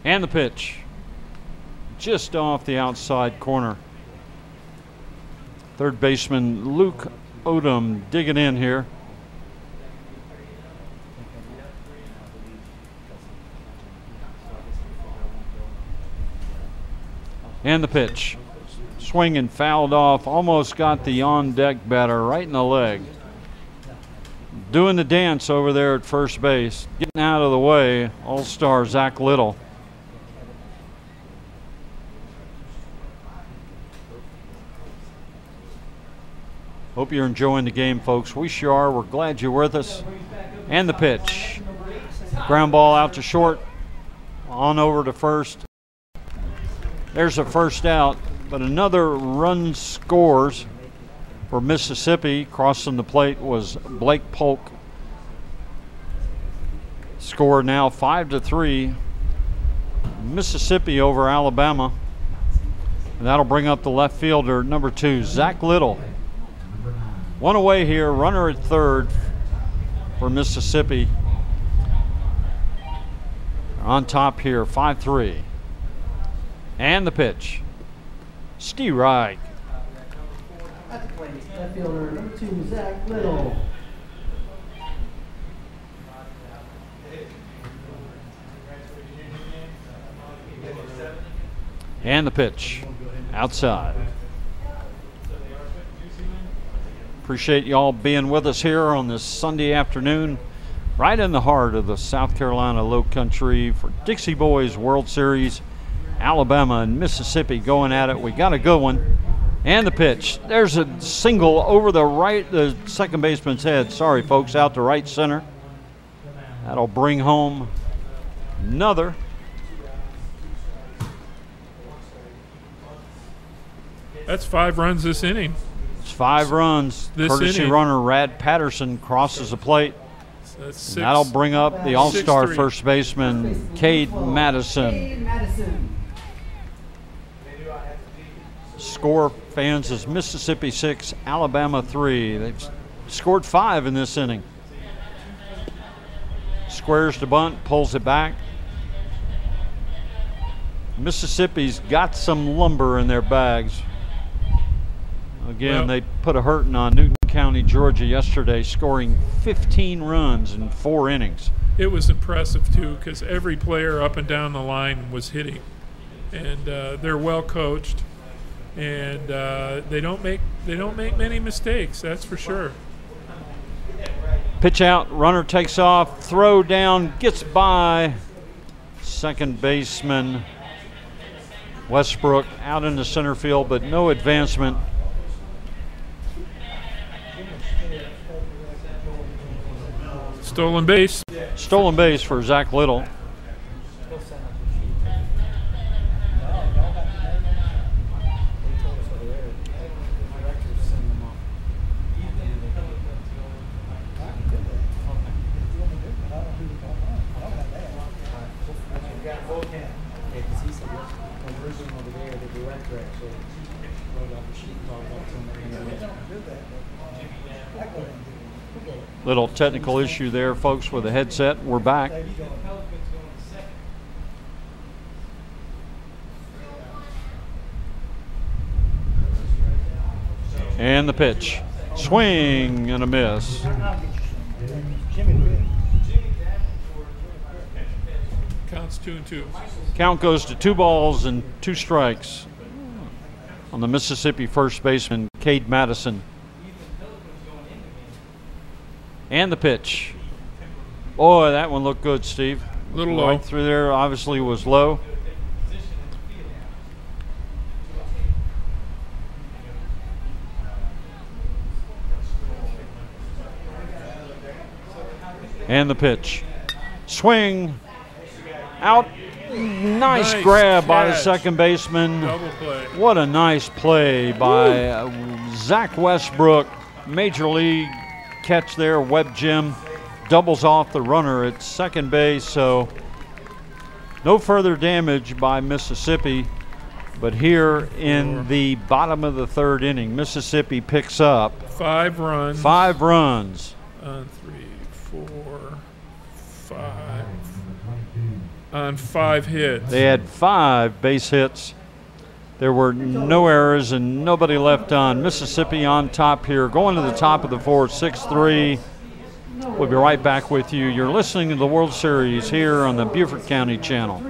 And the pitch. Just off the outside corner. Third baseman Luke Odom digging in here. And the pitch. Swing and fouled off. Almost got the on-deck batter right in the leg. Doing the dance over there at first base. Getting out of the way, All-Star Zach Little. Hope you're enjoying the game, folks. We sure are. We're glad you're with us. And the pitch. Ground ball out to short. On over to first. There's a first out, but another run scores for Mississippi. Crossing the plate was Blake Polk. Score now 5-3. Mississippi over Alabama. And that'll bring up the left fielder, number 2, Zach Little. One away here, runner at third for Mississippi. On top here, 5-3. And the pitch. Steve Reich. At the plate, left fielder, number 2, Zach Little. And the pitch. Outside. Appreciate y'all being with us here on this Sunday afternoon, right in the heart of the South Carolina Low Country for Dixie Boys World Series. Alabama and Mississippi going at it. We got a good one. And the pitch. There's a single over the second baseman's head. Sorry, folks, out to right center. That'll bring home another. That's 5 runs this inning. It's 5 runs. This Courtesy inning. runner Rad Patterson crosses the plate. So that's 6. That'll bring up the All-Star 6-3. first baseman, Cade Madison. Cade Madison. Score, fans, is Mississippi 6, Alabama 3. They've scored 5 in this inning. Squares to bunt, pulls it back. Mississippi's got some lumber in their bags. Again, they put a hurting on Newton County, Georgia yesterday, scoring 15 runs in 4 innings. It was impressive too, because every player up and down the line was hitting, and they're well coached, and they don't make many mistakes. That's for sure. Pitch out, runner takes off, throw down, gets by second baseman Westbrook out into center field, but no advancement. Stolen base. Stolen base for Zach Little. Little technical issue there, folks, with the headset. We're back. And the pitch. Swing and a miss. Counts 2-2. Count goes to 2 balls and 2 strikes on the Mississippi first baseman, Cade Madison. And the pitch. Boy, that one looked good, Steve. A little low. Right through there, obviously was low. And the pitch. Swing. Out. Nice grab by the second baseman. Double play. What a nice play by Zach Westbrook. Major league catch there. Webb Jim doubles off the runner at second base. So no further damage by Mississippi. But here in the bottom of the 3rd inning, Mississippi picks up 5 runs. 5 runs. 3, 4, 5. On 5 hits. They had 5 base hits. There were no errors and nobody left on. Mississippi on top here, going to the top of the 4th, 6-3. We'll be right back with you. You're listening to the World Series here on the Beaufort County Channel.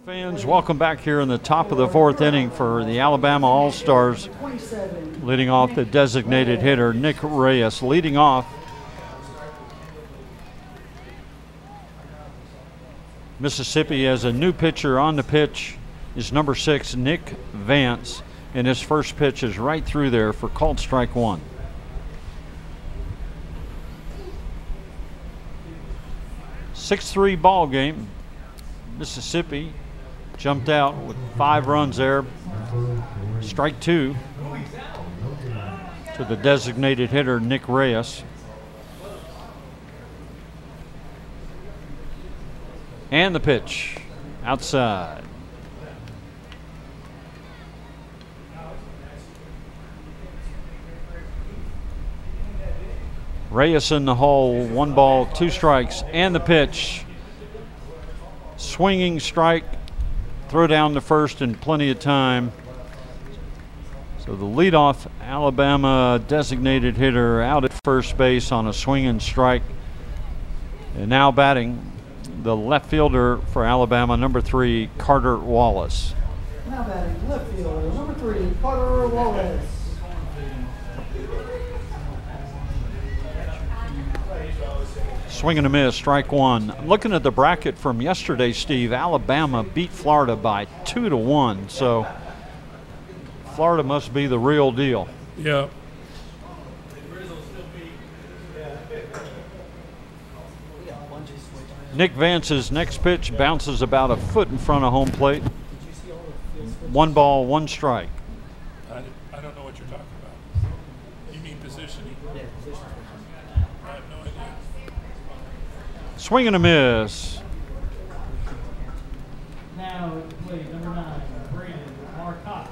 Fans, welcome back here in the top of the 4th inning for the Alabama All-Stars. Leading off the designated hitter, Nick Reyes. Leading off, Mississippi has a new pitcher on the pitch. Is number 6, Nick Vance. And his first pitch is right through there for called strike 1. (6-3) ball game. Mississippi jumped out with 5 runs there. Strike 2 to the designated hitter, Nick Reyes. And the pitch outside. Reyes in the hole, 1 ball, 2 strikes, and the pitch. Swinging strike, throw down the first in plenty of time. So the leadoff Alabama designated hitter out at first base on a swinging strike. And now batting the left fielder for Alabama, number 3, Carter Wallace. Now batting left fielder, number 3, Carter Wallace. Swing and a miss, strike one. I'm looking at the bracket from yesterday, Steve. Alabama beat Florida by 2-1, so Florida must be the real deal. Yeah. Nick Vance's next pitch bounces about a foot in front of home plate. 1 ball, 1 strike. I don't know what you're talking about. You mean positioning? Yeah, positioning. I have no idea. Swing and a miss. Now at the plate, number 9, Brandon Marcotte.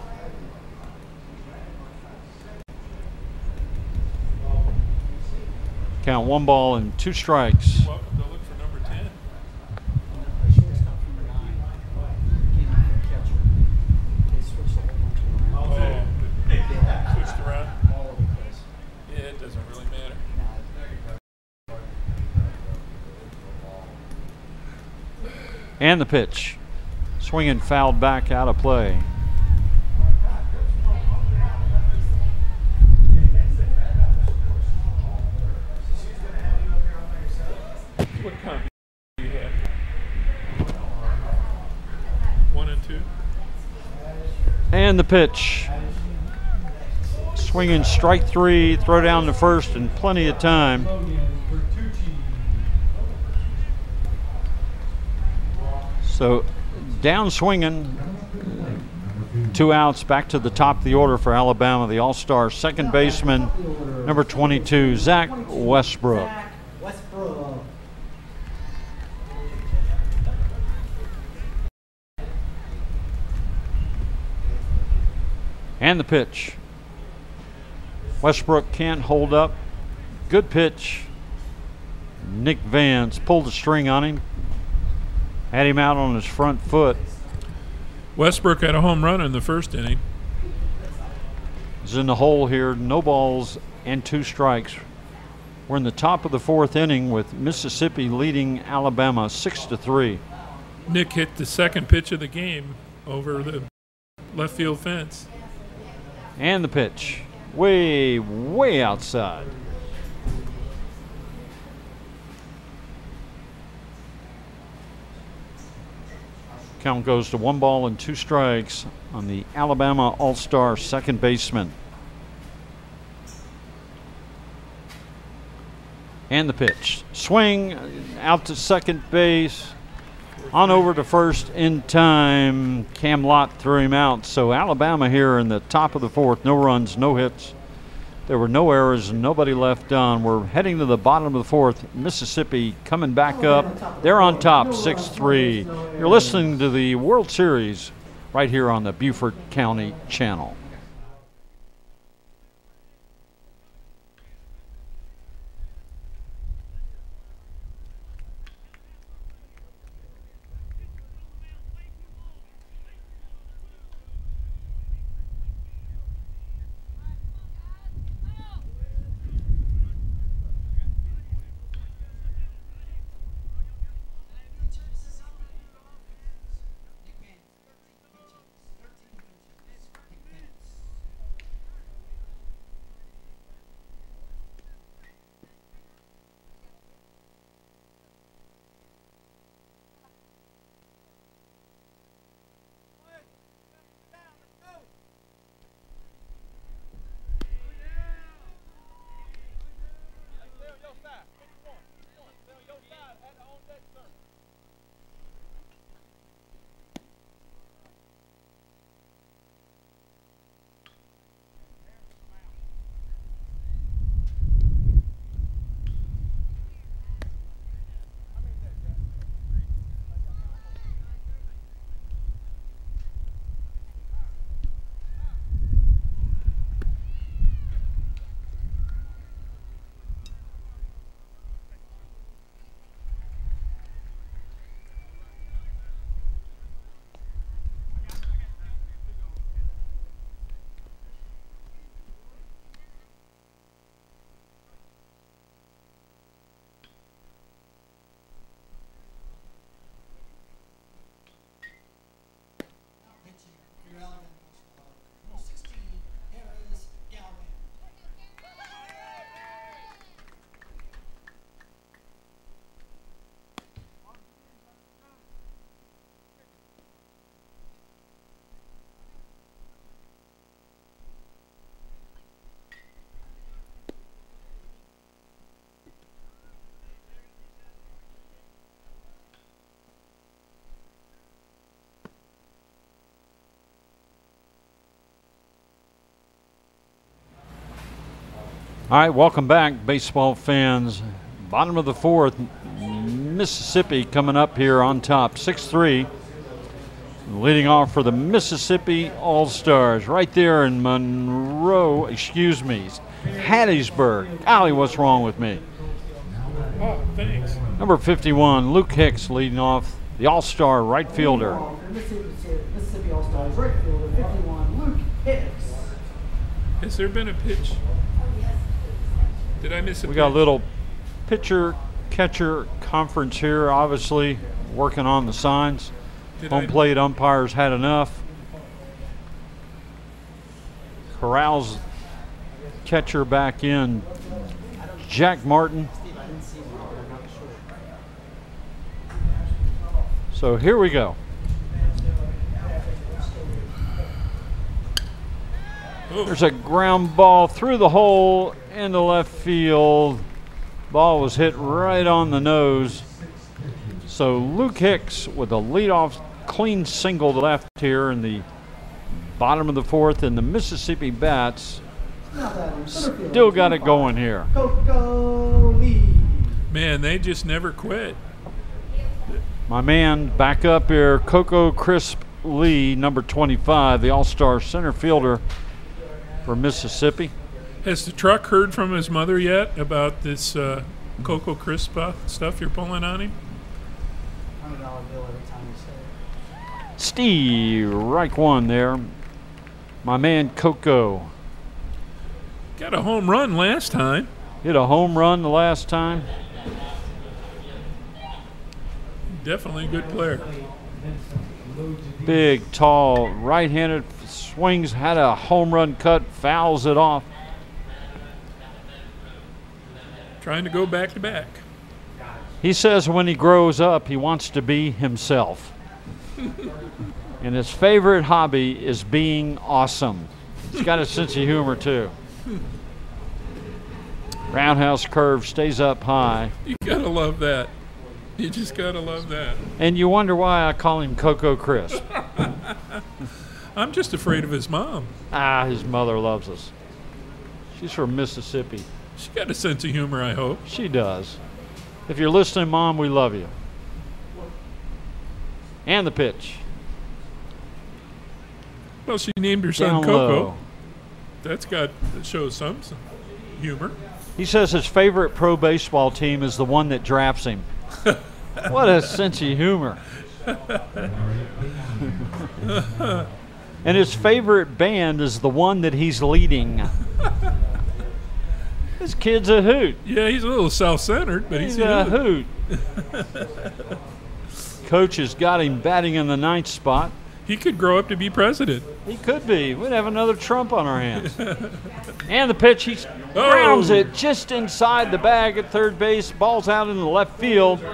Count 1 ball and 2 strikes. Welcome to look for number 10. Switched around. Yeah, it doesn't really matter. And the pitch. Swinging fouled back out of play. What kind do you have? 1 and 2. And the pitch. Swinging strike 3, throw down to first, and plenty of time. So down swinging, 2 outs, back to the top of the order for Alabama, the all-star second baseman, number 22, Zach Westbrook. And the pitch. Westbrook can't hold up. Good pitch. Nick Vance pulled the string on him. Had him out on his front foot. Westbrook had a home run in the first inning. He's in the hole here. No balls and 2 strikes. We're in the top of the 4th inning with Mississippi leading Alabama 6-3. Nick hit the second pitch of the game over the left field fence. And the pitch. Way, way outside. Count goes to 1 ball and 2 strikes on the Alabama All-Star second baseman. And the pitch. Swing out to second base. On over to first in time. Cam Lott threw him out. So Alabama here in the top of the 4th. No runs, no hits. There were no errors and nobody left on. We're heading to the bottom of the 4th. Mississippi coming back up. They're on top, 6-3. You're listening to the World Series right here on the Beaufort County Channel. All right, welcome back, baseball fans. Bottom of the fourth, Mississippi coming up here on top, 6-3. Leading off for the Mississippi All-Stars right there in Hattiesburg. Golly, what's wrong with me? Oh, thanks. Number 51, Luke Hicks leading off, the All-Star right fielder. Mississippi All-Stars right fielder, 51, Luke Hicks. Has there been a pitch? Did I miss a We pitch? got a little pitcher-catcher conference here, obviously working on the signs. Home plate umpires had enough. Corrals catcher back in, Jack Martin. So here we go. There's a ground ball through the hole into left field. Ball was hit right on the nose. So Luke Hicks with a leadoff clean single to left here in the bottom of the fourth, and the Mississippi Bats still got it going here. Coco Lee. Man, they just never quit. My man back up here, Coco Crisp Lee, number 25, the All-Star center fielder for Mississippi. Has the truck heard from his mother yet about this Coco Crisp stuff you're pulling on him? $100 bill every time you say it. Steve Reich one there. My man Coco. Got a home run last time. Hit a home run the last time. Definitely a good player. Big, tall, right-handed swings, had a home run cut, fouls it off. Trying to go back to back. He says when he grows up, he wants to be himself. And his favorite hobby is being awesome. He's got a sense of humor, too. Roundhouse curve stays up high. You gotta love that. You just gotta love that. And you wonder why I call him Coco Crisp. I'm just afraid of his mom. His mother loves us. She's from Mississippi. She got a sense of humor, I hope. She does. If you're listening, Mom, we love you. And the pitch. Well, she named her son Down Coco. low. That shows some humor. He says his favorite pro baseball team is the one that drafts him. What a sense of humor. And his favorite band is the one that he's leading. This kid's a hoot. Yeah, he's a little self-centered, but he's a hoot. Coach has got him batting in the ninth spot. He could grow up to be president. He could be. We'd have another Trump on our hands. And the pitch, he grounds it just inside the bag at third base. Ball's out in the left field.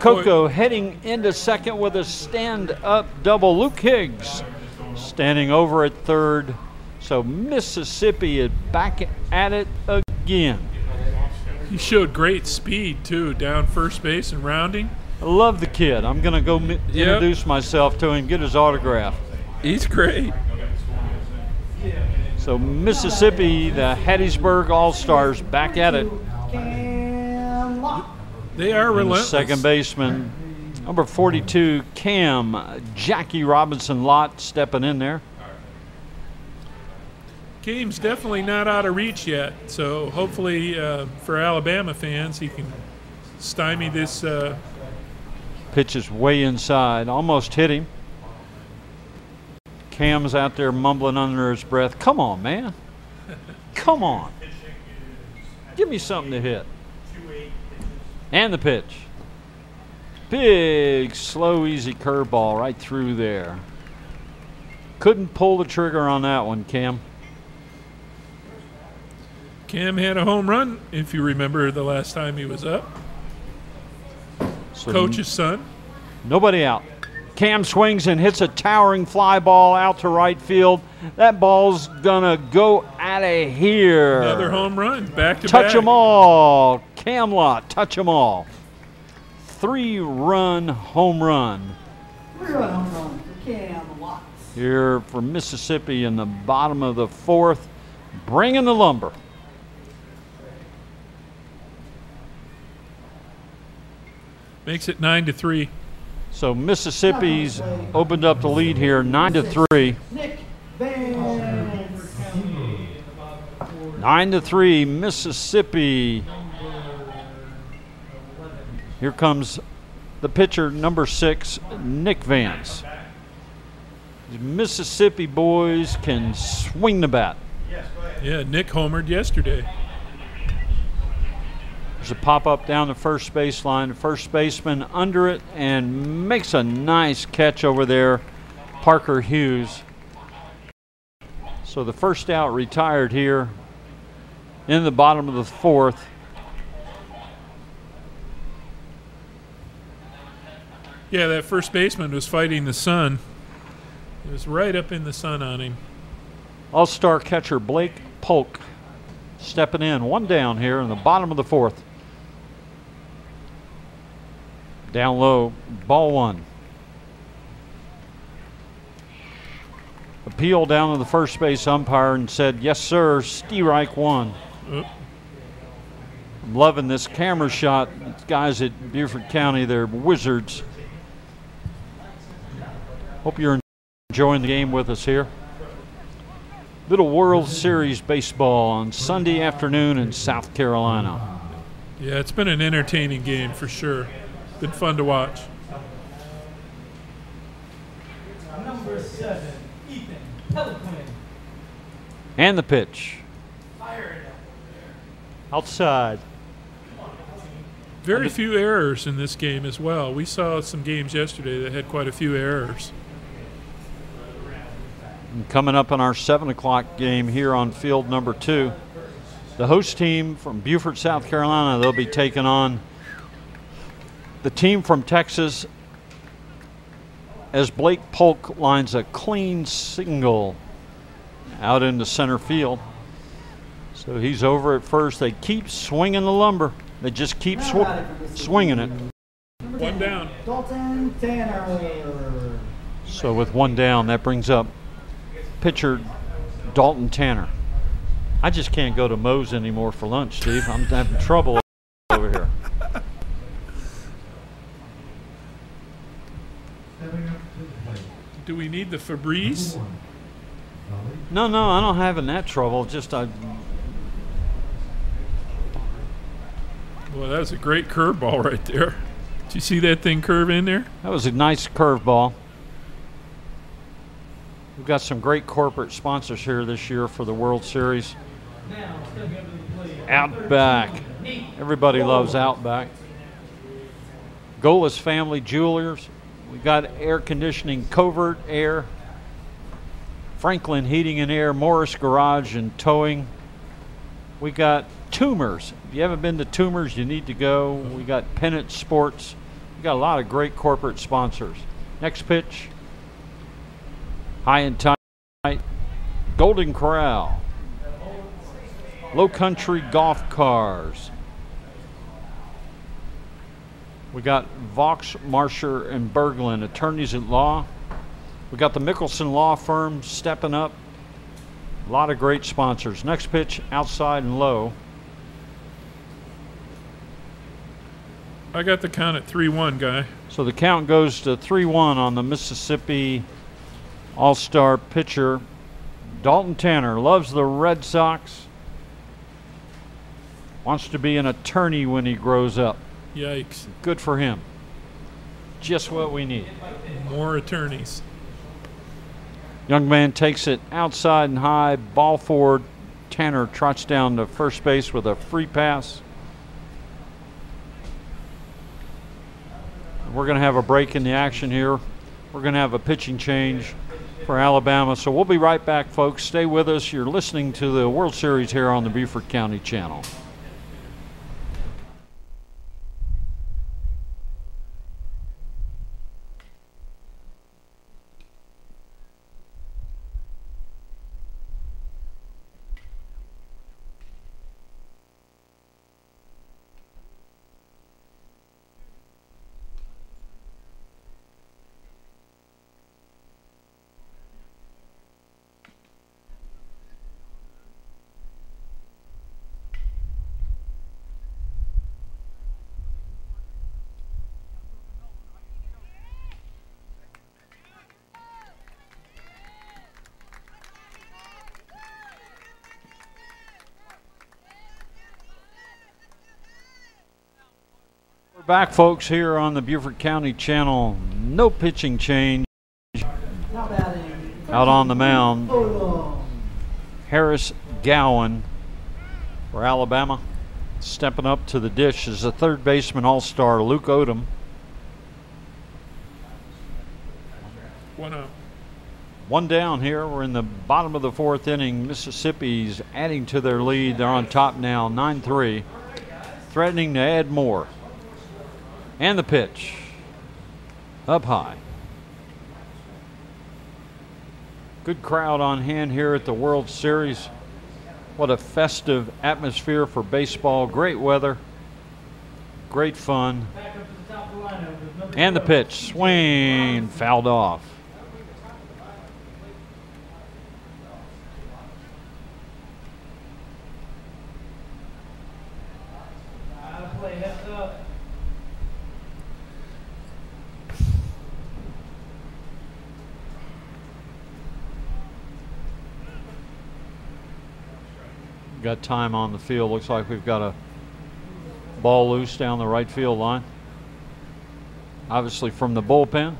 Coco heading into second with a stand-up double. Luke Higgs standing over at third. So Mississippi is back at it again. He showed great speed, too, down first base and rounding. I love the kid. I'm going to go introduce myself to him, get his autograph. He's great. So Mississippi, the Hattiesburg All-Stars, back at it. They are relentless. Second baseman, number 42, Cam Jackie Robinson Lott stepping in there. Game's definitely not out of reach yet, so hopefully for Alabama fans, he can stymie this. Pitch is way inside, almost hit him. Cam's out there mumbling under his breath. Come on, man. Come on. Give me something to hit. And the pitch. Big, slow, easy curveball right through there. Couldn't pull the trigger on that one, Cam. Cam had a home run, if you remember the last time he was up. So Coach's son. Nobody out. Cam swings and hits a towering fly ball out to right field. That ball's gonna go out of here. Another home run, back to back. Touch them all. Cam Lott, touch them all. 3-run home run. 3-run home run for Cam Lott. Here for Mississippi in the bottom of the fourth, bringing the lumber. Makes it 9-3. So Mississippi's opened up the lead here, 9-3. Nick Vance. 9-3, Mississippi. Here comes the pitcher, number 6, Nick Vance. The Mississippi boys can swing the bat. Yeah, Nick homered yesterday. There's a pop-up down the first baseline. The first baseman under it and makes a nice catch over there, Parker Hughes. So the first out retired here in the bottom of the 4th. Yeah, that first baseman was fighting the sun. It was right up in the sun on him. All-star catcher Blake Polk stepping in. One down here in the bottom of the 4th. Down low, ball 1. Appeal down to the first base umpire and said, yes, sir, strike 1. I'm loving this camera shot. These guys at Beaufort County, they're wizards. Hope you're enjoying the game with us here. Little World Series baseball on Sunday afternoon in South Carolina. Yeah, it's been an entertaining game for sure. Been fun to watch. Number 7, Ethan Pelican. And the pitch. Outside. Very few errors in this game as well. We saw some games yesterday that had quite a few errors. And coming up in our 7 o'clock game here on field number 2, the host team from Beaufort, South Carolina, they'll be taking on the team from Texas as Blake Polk lines a clean single out into center field. So he's over at first. They keep swinging the lumber. They just keep swinging it. One down. Dalton Tanner. So with one down, that brings up pitcher Dalton Tanner. I just can't go to Moe's anymore for lunch, Steve. I'm having trouble over here. Do we need the Febreze? No, I don't have that trouble. Just Boy, that was a great curveball right there. Did you see that thing curve in there? that was a nice curveball. We've got some great corporate sponsors here this year for the World Series. Outback. Everybody loves Outback. Golas Family Jewelers. We got air conditioning, Covert Air, Franklin Heating and Air, Morris Garage and Towing. We got Tumors. If you haven't been to Tumors, you need to go. We got Pennant Sports. We got a lot of great corporate sponsors. Next pitch, high and tight, Golden Corral, Low Country Golf Cars. We got Vaux, Marsher, and Berglund, attorneys at law. We got the Mickelson Law Firm stepping up. A lot of great sponsors. Next pitch, outside and low. I got the count at 3-1, guy. So the count goes to 3-1 on the Mississippi All-Star pitcher. Dalton Tanner loves the Red Sox. Wants to be an attorney when he grows up. Yikes. Good for him. Just what we need. More attorneys. Young man takes it outside and high, ball forward. Tanner trots down to first base with a free pass. We're going to have a break in the action here. We're going to have a pitching change for Alabama. So we'll be right back, folks. Stay with us. You're listening to the World Series here on the Beaufort County Channel. Back, folks, here on the Beaufort County Channel. No pitching change. Now batting. Out on the mound, Odom. Harris Gowan for Alabama. Stepping up to the dish is the third baseman all-star Luke Odom. 1-0. One down here. We're in the bottom of the fourth inning. Mississippi's adding to their lead. They're on top now, 9-3. Threatening to add more. And the pitch. Up high. Good crowd on hand here at the World Series. What a festive atmosphere for baseball. Great weather. Great fun. And the pitch. Swing. Fouled off. Got time on the field. Looks like we've got a ball loose down the right field line. Obviously from the bullpen.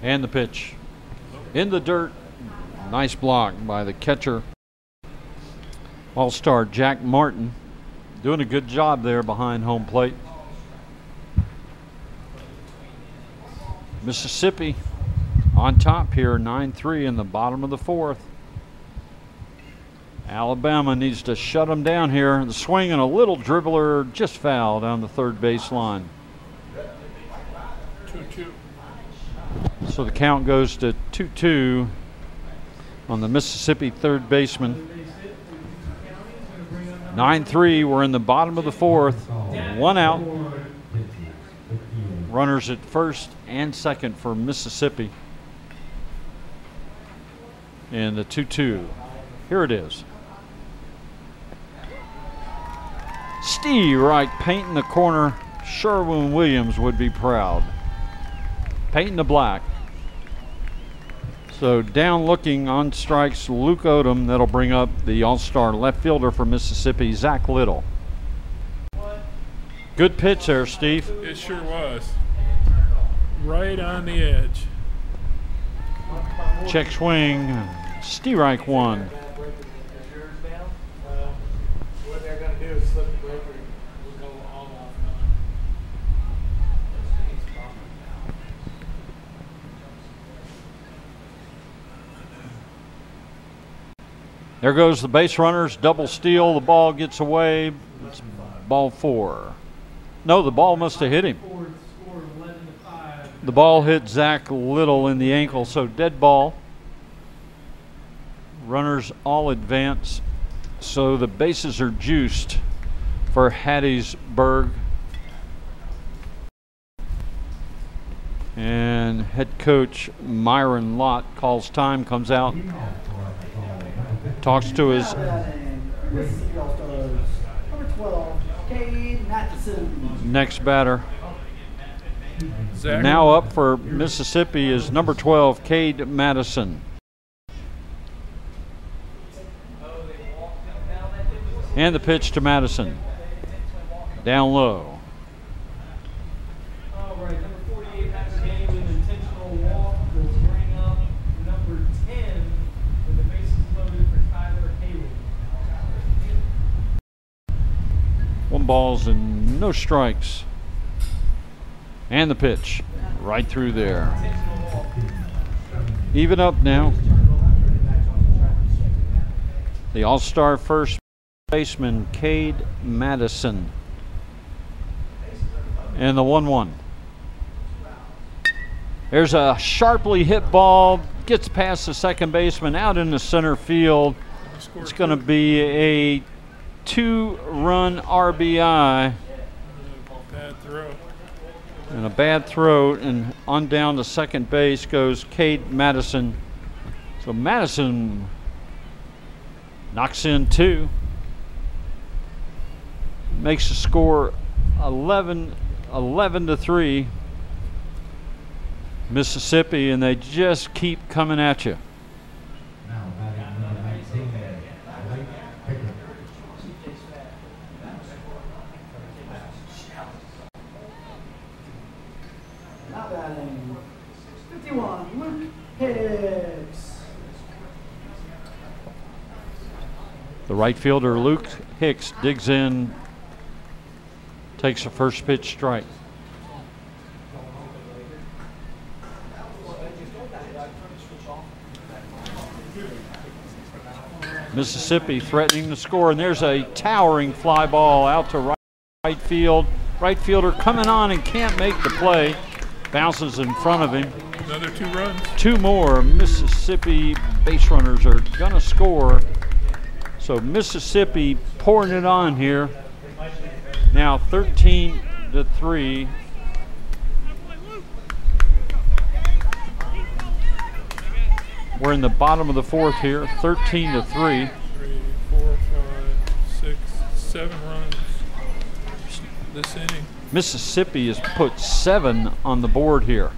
And the pitch in the dirt. Nice block by the catcher, all-star Jack Martin. Doing a good job there behind home plate. Mississippi on top here, 9-3 in the bottom of the fourth. Alabama needs to shut them down here. The swing and a little dribbler just fouled on the third base line. 2-2. So the count goes to 2-2 on the Mississippi third baseman. 9-3, we're in the bottom of the fourth. One out. Runners at first and second for Mississippi. And the 2-2. Here it is. Steve Reich painting the corner. Sherwin-Williams would be proud. Painting the black. So down looking on strikes Luke Odom. That'll bring up the all-star left fielder for Mississippi, Zach Little. Good pitch there, Steve. It sure was. Right on the edge. Check swing. Steerike one. What they're going to do is slip the breaker. We'll go all off. There goes the base runners. Double steal. The ball gets away. It's ball four. No, the ball must have hit him. The ball hit Zach Little in the ankle, so dead ball. Runners all advance, so the bases are juiced for Hattiesburg. And head coach Myron Lott calls time, comes out, talks to his next batter. Zach. Now up for Mississippi is number 12, Cade Madison. And the pitch to Madison. Down low. All right, number 48 has a game with an intentional walk. Will bring up number 10 with the bases loaded for Tyler Hayward. One balls and no strikes. And the pitch right through there. Even up now. The all-star first baseman, Cade Madison. And the 1-1. There's a sharply hit ball. Gets past the second baseman out in the center field. It's going to be a 2-run RBI. Bad throw. And a bad throw, and on down to second base goes Cade Madison. So Madison Knocks in 2. Makes the score 11-3. Mississippi, and they just keep coming at you. Now batting 51, Luke Hicks. The right fielder, Luke Hicks, digs in, takes a first pitch strike. Mississippi threatening to score, and there's a towering fly ball out to right field. Right fielder coming on and can't make the play. Bounces in front of him. Another 2 runs. 2 more Mississippi base runners are going to score. So Mississippi pouring it on here. Now 13-3. We're in the bottom of the 4th here, 13-3. 3, 4, 5, 6, 7 runs this inning. Mississippi has put 7 on the board here.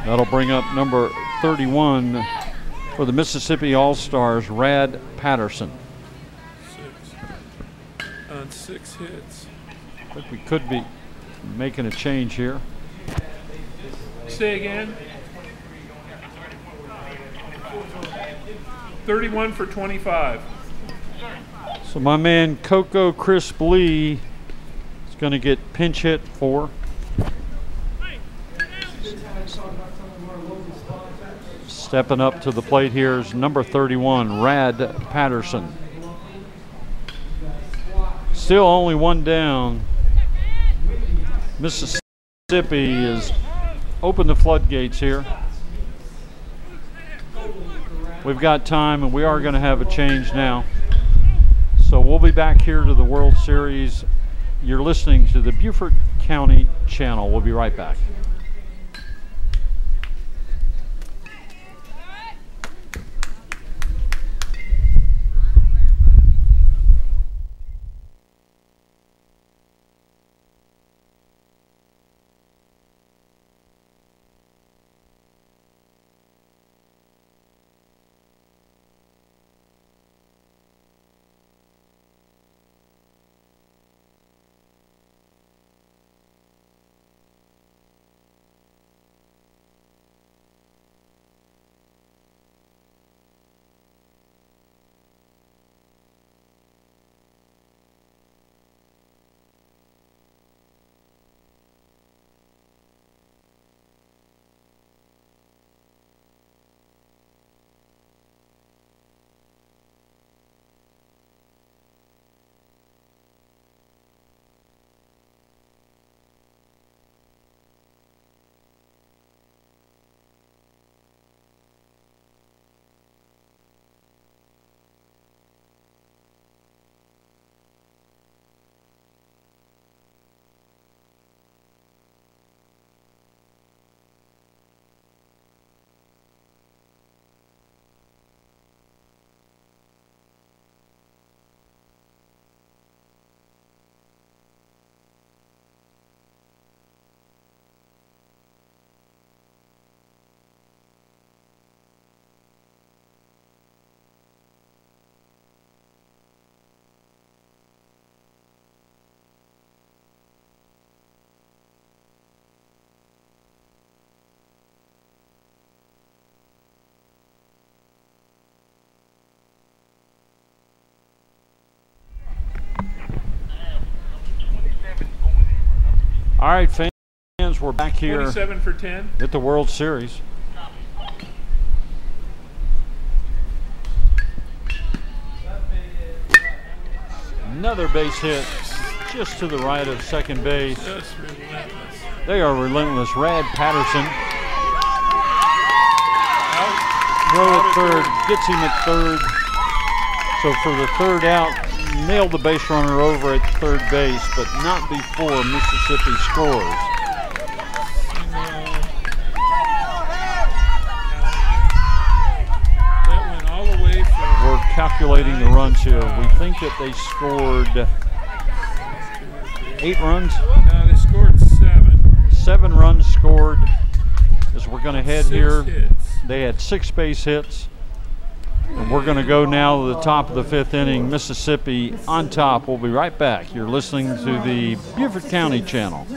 That'll bring up number 31 for the Mississippi All-Stars, Rad Patterson. 6 on 6 hits. I think we could be making a change here. Say again. 31 for 25. So my man Coco Crisp Lee is going to get pinch hit for. Stepping up to the plate here is number 31, Rad Patterson. Still only 1 down. Mississippi has opened the floodgates here. We've got time, and we are going to have a change now. So we'll be back here to the World Series. You're listening to the Beaufort County Channel. We'll be right back. All right, fans, we're back here 27 for 10 at the World Series. Another base hit just to the right of second base. Just relentless. They are relentless. Rad Patterson. Throw at third, gets him at third. So for the third out, nailed the base runner over at third base, but not before Mississippi scores. calculating the runs here. We think that they scored 8 runs. No, they scored 7. 7 runs scored. As we're going to head 6 here, hits. they had 6 base hits. And we're going to go now to the top of the 5th inning. Mississippi on top. We'll be right back. You're listening to the Beaufort County Channel.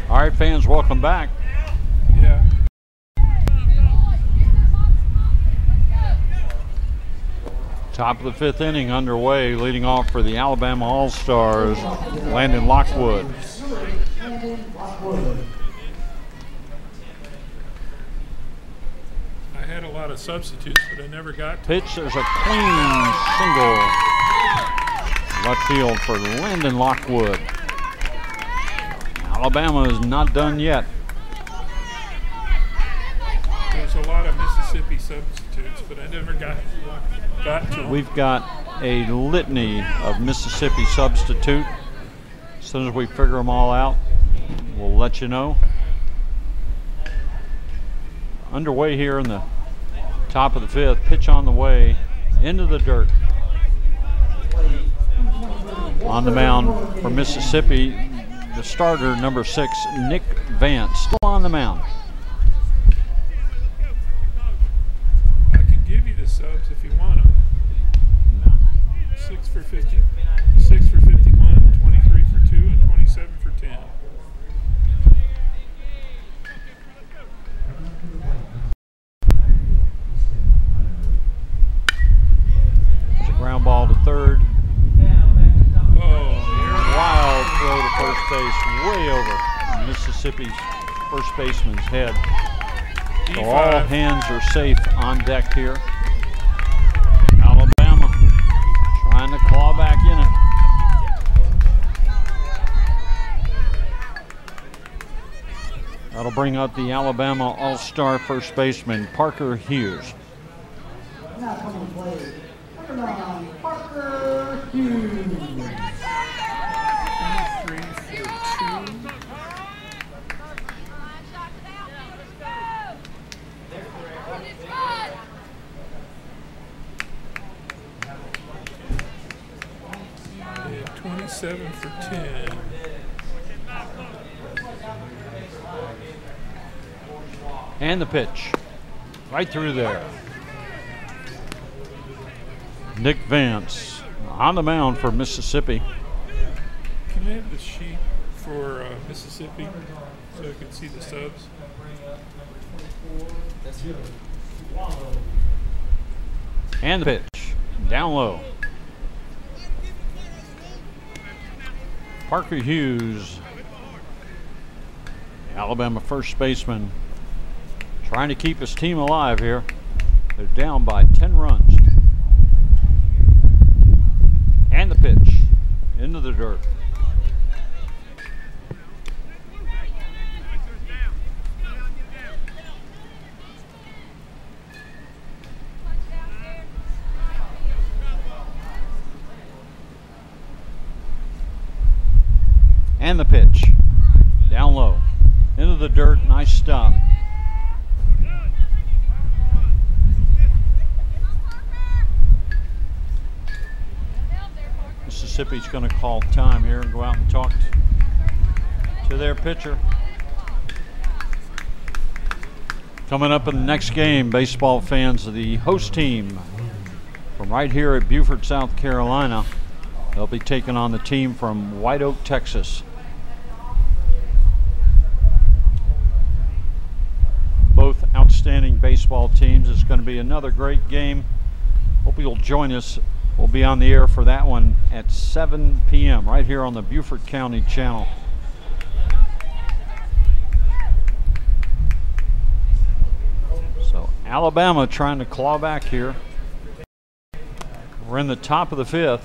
All right, fans, welcome back. Yeah. Top of the 5th inning underway, leading off for the Alabama All-Stars, Landon Lockwood. I had a lot of substitutes, but I never got to. Pitch, there's a clean single. Left field for Landon Lockwood. Alabama is not done yet. There's a lot of Mississippi substitutes, but I never got to them. We've got a litany of Mississippi substitute. As soon as we figure them all out, we'll let you know. Underway here in the top of the 5th. Pitch on the way into the dirt. On the mound for Mississippi, the starter, number 6, Nick Vance, still on the mound. I can give you the subs if you want them. No. 6 for 50, 6 for 51, 23 for 2, and 27 for 10. There's a ground ball to third. Wild throw to first base, way over Mississippi's first baseman's head. So all hands are safe on deck here. Alabama trying to claw back in it. That'll bring up the Alabama All-Star first baseman, Parker Hughes. Now coming to play, number 9, Parker Hughes. 23 for 2. And 27 for 10. And the pitch, right through there. Nick Vance on the mound for Mississippi. Can I have the sheet for Mississippi so I can see the subs? And the pitch, down low. Parker Hughes, Alabama first baseman, trying to keep his team alive here. They're down by 10 runs. And the pitch, into the dirt. And the pitch, down low, into the dirt, nice stop. Mississippi's going to call time here and go out and talk to their pitcher. Coming up in the next game, baseball fans, the host team from right here at Beaufort, South Carolina. They'll be taking on the team from White Oak, Texas. Both outstanding baseball teams. It's going to be another great game. Hope you'll join us. We'll be on the air for that one at 7 p.m. right here on the Beaufort County Channel. So Alabama trying to claw back here. We're in the top of the 5th.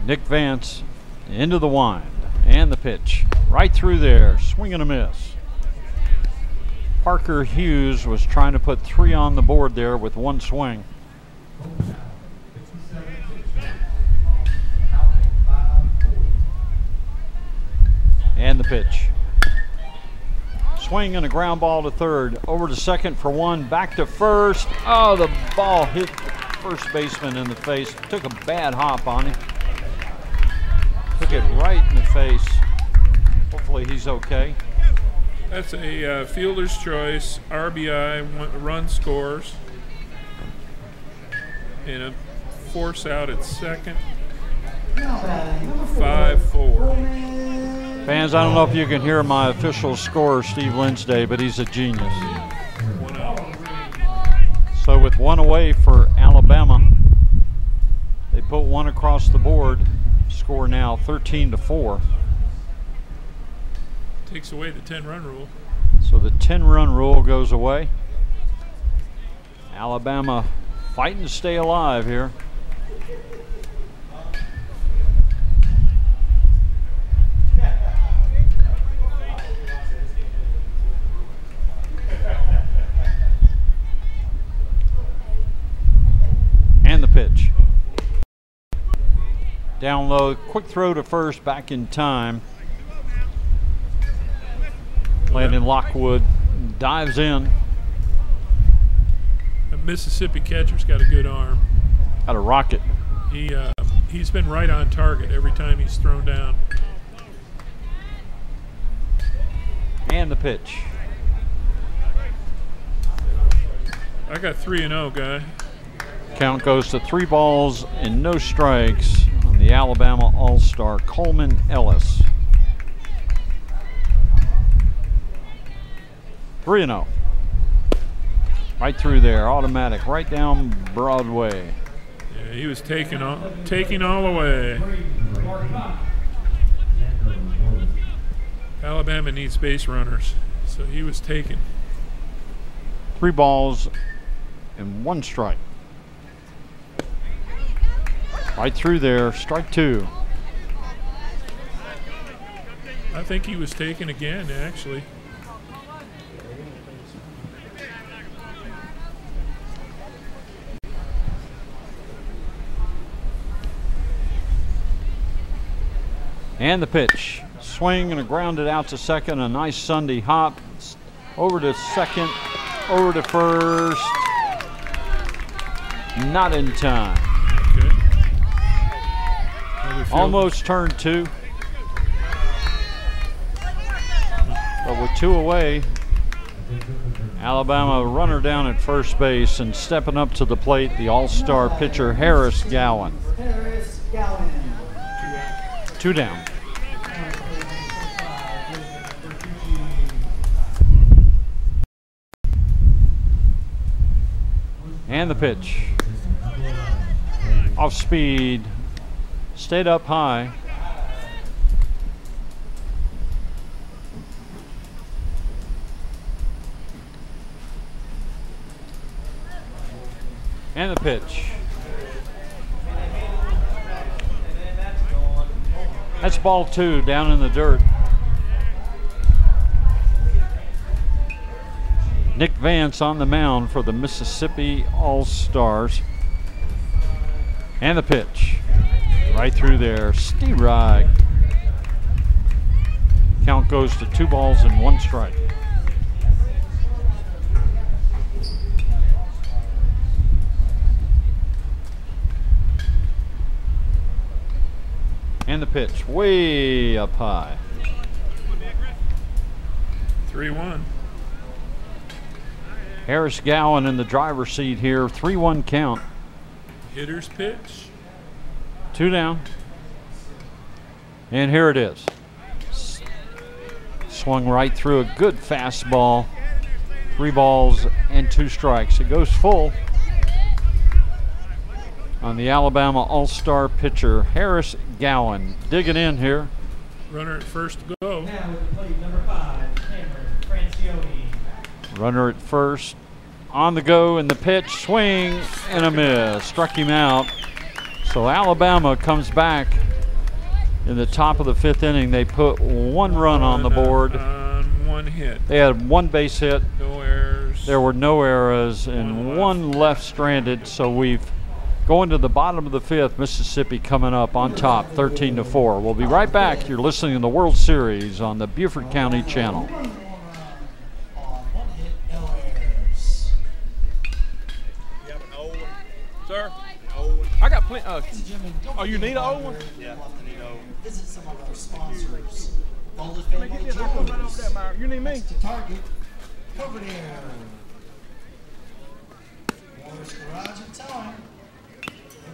Nick Vance into the wind and the pitch right through there, swing and a miss. Parker Hughes was trying to put 3 on the board there with 1 swing. And the pitch. Swing and a ground ball to third. Over to second for 1. Back to first. Oh, the ball hit the first baseman in the face. Took a bad hop on him. Took it right in the face. Hopefully he's okay. That's a fielder's choice, RBI, run scores, and a force out at second. 5-4. Fans, I don't know if you can hear my official scorer, Steve Linsday, but he's a genius. 1 out. So with 1 away for Alabama, they put 1 across the board. Score now 13-4. Takes away the 10-run rule. So the 10-run rule goes away. Alabama fighting to stay alive here. And the pitch. Down low, quick throw to first, back in time. Landon Lockwood dives in. The Mississippi catcher's got a good arm. Got a rocket. He's been right on target every time he's thrown down. And the pitch. I got 3-0, guy. Count goes to 3 balls and no strikes on the Alabama All-Star Coleman Ellis. 3-0. Right through there, automatic, right down Broadway. Yeah, he was taking all the way. Alabama needs base runners, so he was taken. 3 balls and 1 strike. Right through there, strike 2. I think he was taken again, actually. And the pitch. Swing and a grounded out to second. A nice Sunday hop. Over to second. Over to first. Not in time. Okay. Almost turned 2. But with 2 away, Alabama runner down at first base, and stepping up to the plate, the all-star pitcher Harris Gowan. 2 down. And the pitch. Off speed. Stayed up high. And the pitch. That's ball 2 down in the dirt. Nick Vance on the mound for the Mississippi All-Stars. And the pitch. Right through there. Steve Rye. Count goes to 2 balls and 1 strike. And the pitch way up high. 3-1. Harris Gowan in the driver's seat here. 3-1 count. Hitter's pitch. 2 down. And here it is. Swung right through a good fastball. 3 balls and 2 strikes. It goes full on the Alabama All-Star pitcher, Harris Gowan. Digging in here. Runner at first to go. Now with the plate number 5, Cameron Francione. Runner at first. On the go, and the pitch, swing and a miss. Struck him out. So Alabama comes back in the top of the 5th inning. They put 1 run on the board. On 1 hit. They had 1 base hit. No errors. There were no errors and 1 left stranded. So we've going to the bottom of the 5th. Mississippi coming up on top, 13-4. We'll be right back. You're listening to the World Series on the Beaufort County Channel. Sir? I got plenty. Oh, you need an old one? Yeah. Visit some of our sponsors. Boulder Let me get this old one right over there, Myron. You need me? To Target. Over there. Morris Garage and Towing.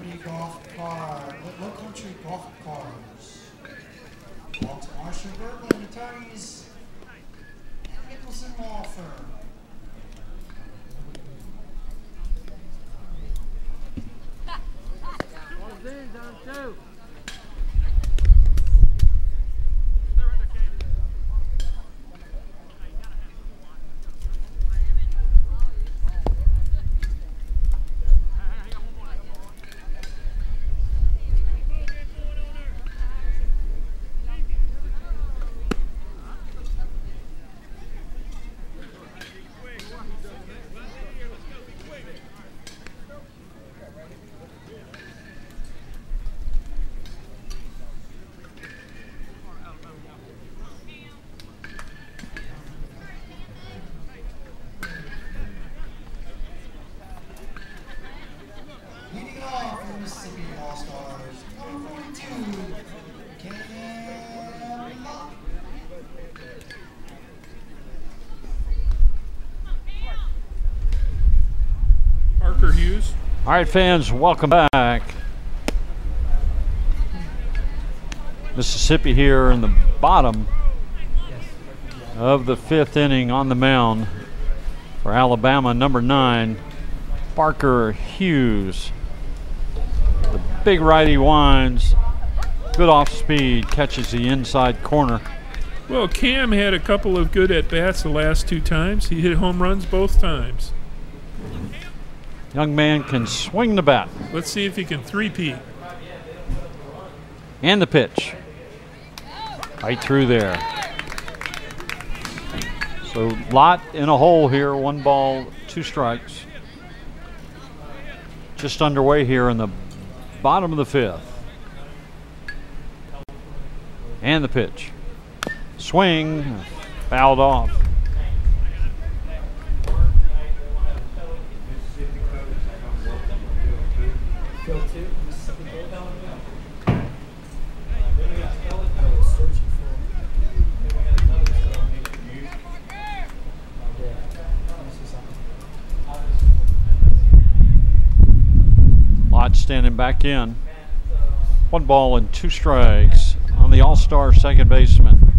Liberty Golf Car. Low Country Golf Cars. Walter Marshall Berglund Attorneys. And Nicholson Law Firm. Leading off for the Mississippi All-Stars, number 42, Cam Locke. Parker Hughes. All right, fans, welcome back. Mississippi here in the bottom of the 5th inning on the mound for Alabama, number 9, Parker Hughes. The big righty winds, good off speed, catches the inside corner. Well, Cam had a couple of good at-bats the last 2 times. He hit home runs both times. Young man can swing the bat. Let's see if he can three-peat. And the pitch. Right through there. So lot in a hole here, 1 ball, 2 strikes. Just underway here in the bottom of the 5th. And the pitch. Swing, fouled off. Lott standing back in. 1 ball and 2 strikes on the All-Star second baseman.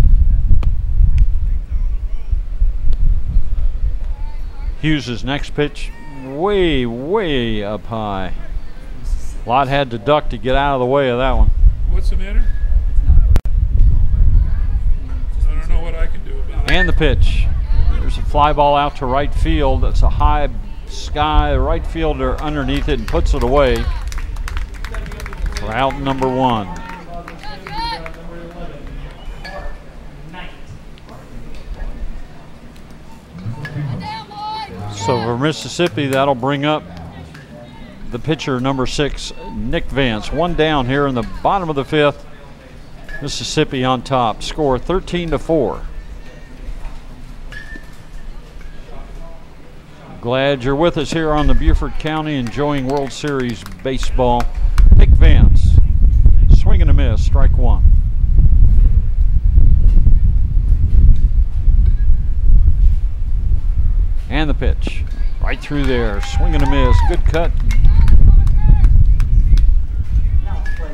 Hughes' next pitch way up high. Lott had to duck to get out of the way of that one. What's the matter? I don't know what I can do about it. And the pitch. There's a fly ball out to right field. That's a high sky. The right fielder underneath it and puts it away for out number 1. So for Mississippi, that'll bring up the pitcher, number 6, Nick Vance. 1 down here in the bottom of the 5th. Mississippi on top. Score 13-4. Glad you're with us here on the Beaufort County, enjoying World Series baseball. Nick Vance. Swing. Swing and a miss, strike one. And the pitch. Right through there. Swing and a miss. Good cut.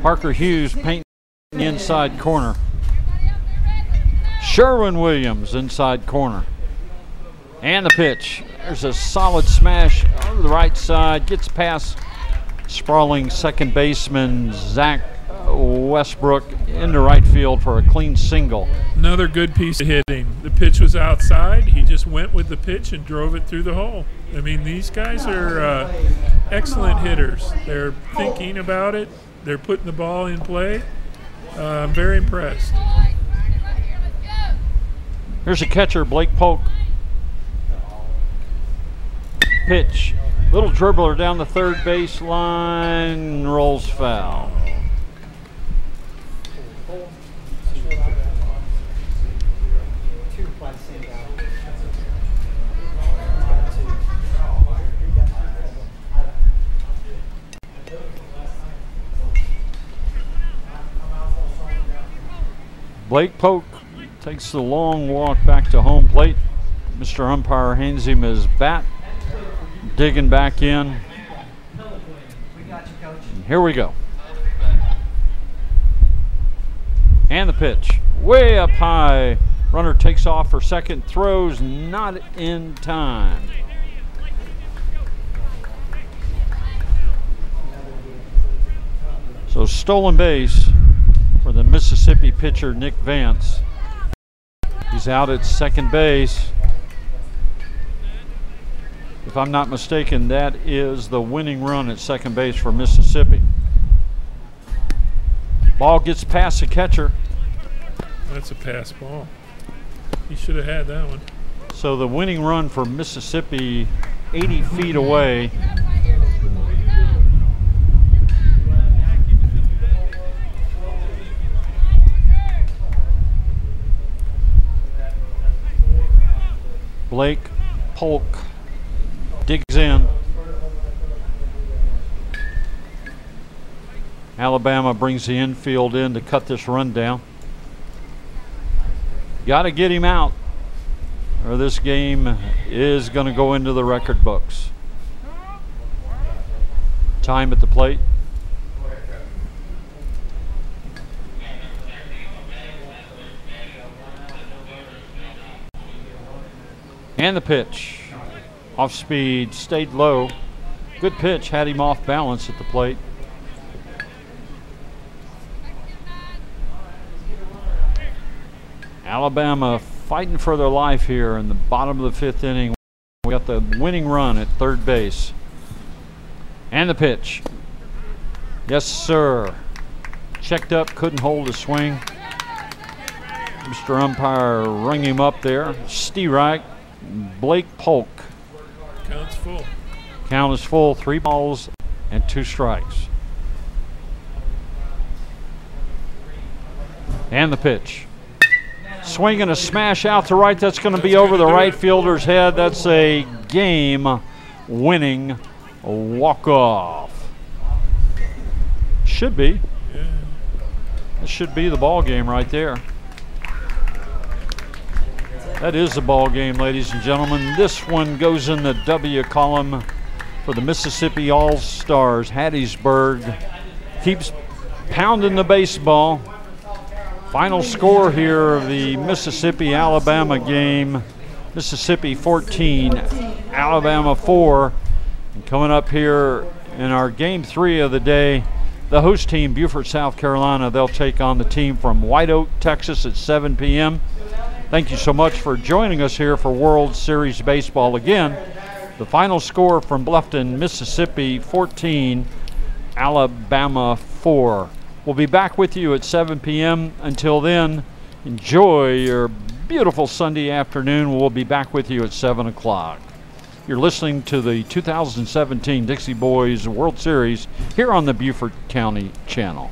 Parker Hughes painting the inside corner. Sherwin Williams inside corner. And the pitch. There's a solid smash over the right side. Gets past sprawling second baseman Zach Westbrook into right field for a clean single. Another good piece of hitting. The pitch was outside. He just went with the pitch and drove it through the hole. I mean, these guys are excellent hitters. They're thinking about it. They're putting the ball in play. I'm very impressed. Here's a catcher, Blake Polk. Pitch. Little dribbler down the third base line. Rolls foul. Blake Polk takes the long walk back to home plate. Mr. Umpire hands him his bat. Digging back in. And here we go. And the pitch. Way up high. Runner takes off for second. Throws not in time. So stolen base for the Mississippi pitcher Nick Vance. He's out at second base. If I'm not mistaken, that is the winning run at second base for Mississippi. Ball gets past the catcher. That's a pass ball. He should have had that one. So the winning run for Mississippi, 80 feet away. Blake Polk digs in. Alabama brings the infield in to cut this run down. Got to get him out, or this game is going to go into the record books. Time at the plate. And the pitch. Off speed, stayed low. Good pitch, had him off balance at the plate. Alabama fighting for their life here in the bottom of the fifth inning. We got the winning run at third base. And the pitch. Yes, sir. Checked up, couldn't hold a swing. Mr. Umpire rung him up there. Steerike, Blake Polk. Count's full. Count is full, 3 balls and 2 strikes. And the pitch. Swing and a smash out to right. That's going to be over the right fielder's head. That's a game-winning walk-off. Should be. Yeah. That should be the ball game right there. That is the ball game, ladies and gentlemen. This one goes in the W column for the Mississippi All-Stars. Hattiesburg keeps pounding the baseball. Final score here of the Mississippi-Alabama game. Mississippi 14, Alabama 4. And coming up here in our game 3 of the day, the host team, Beaufort, South Carolina, they'll take on the team from White Oak, Texas at 7 p.m. Thank you so much for joining us here for World Series Baseball. Again, the final score from Bluffton, Mississippi 14, Alabama 4. We'll be back with you at 7 p.m. Until then, enjoy your beautiful Sunday afternoon. We'll be back with you at 7 o'clock. You're listening to the 2017 Dixie Boys World Series here on the Beaufort County Channel.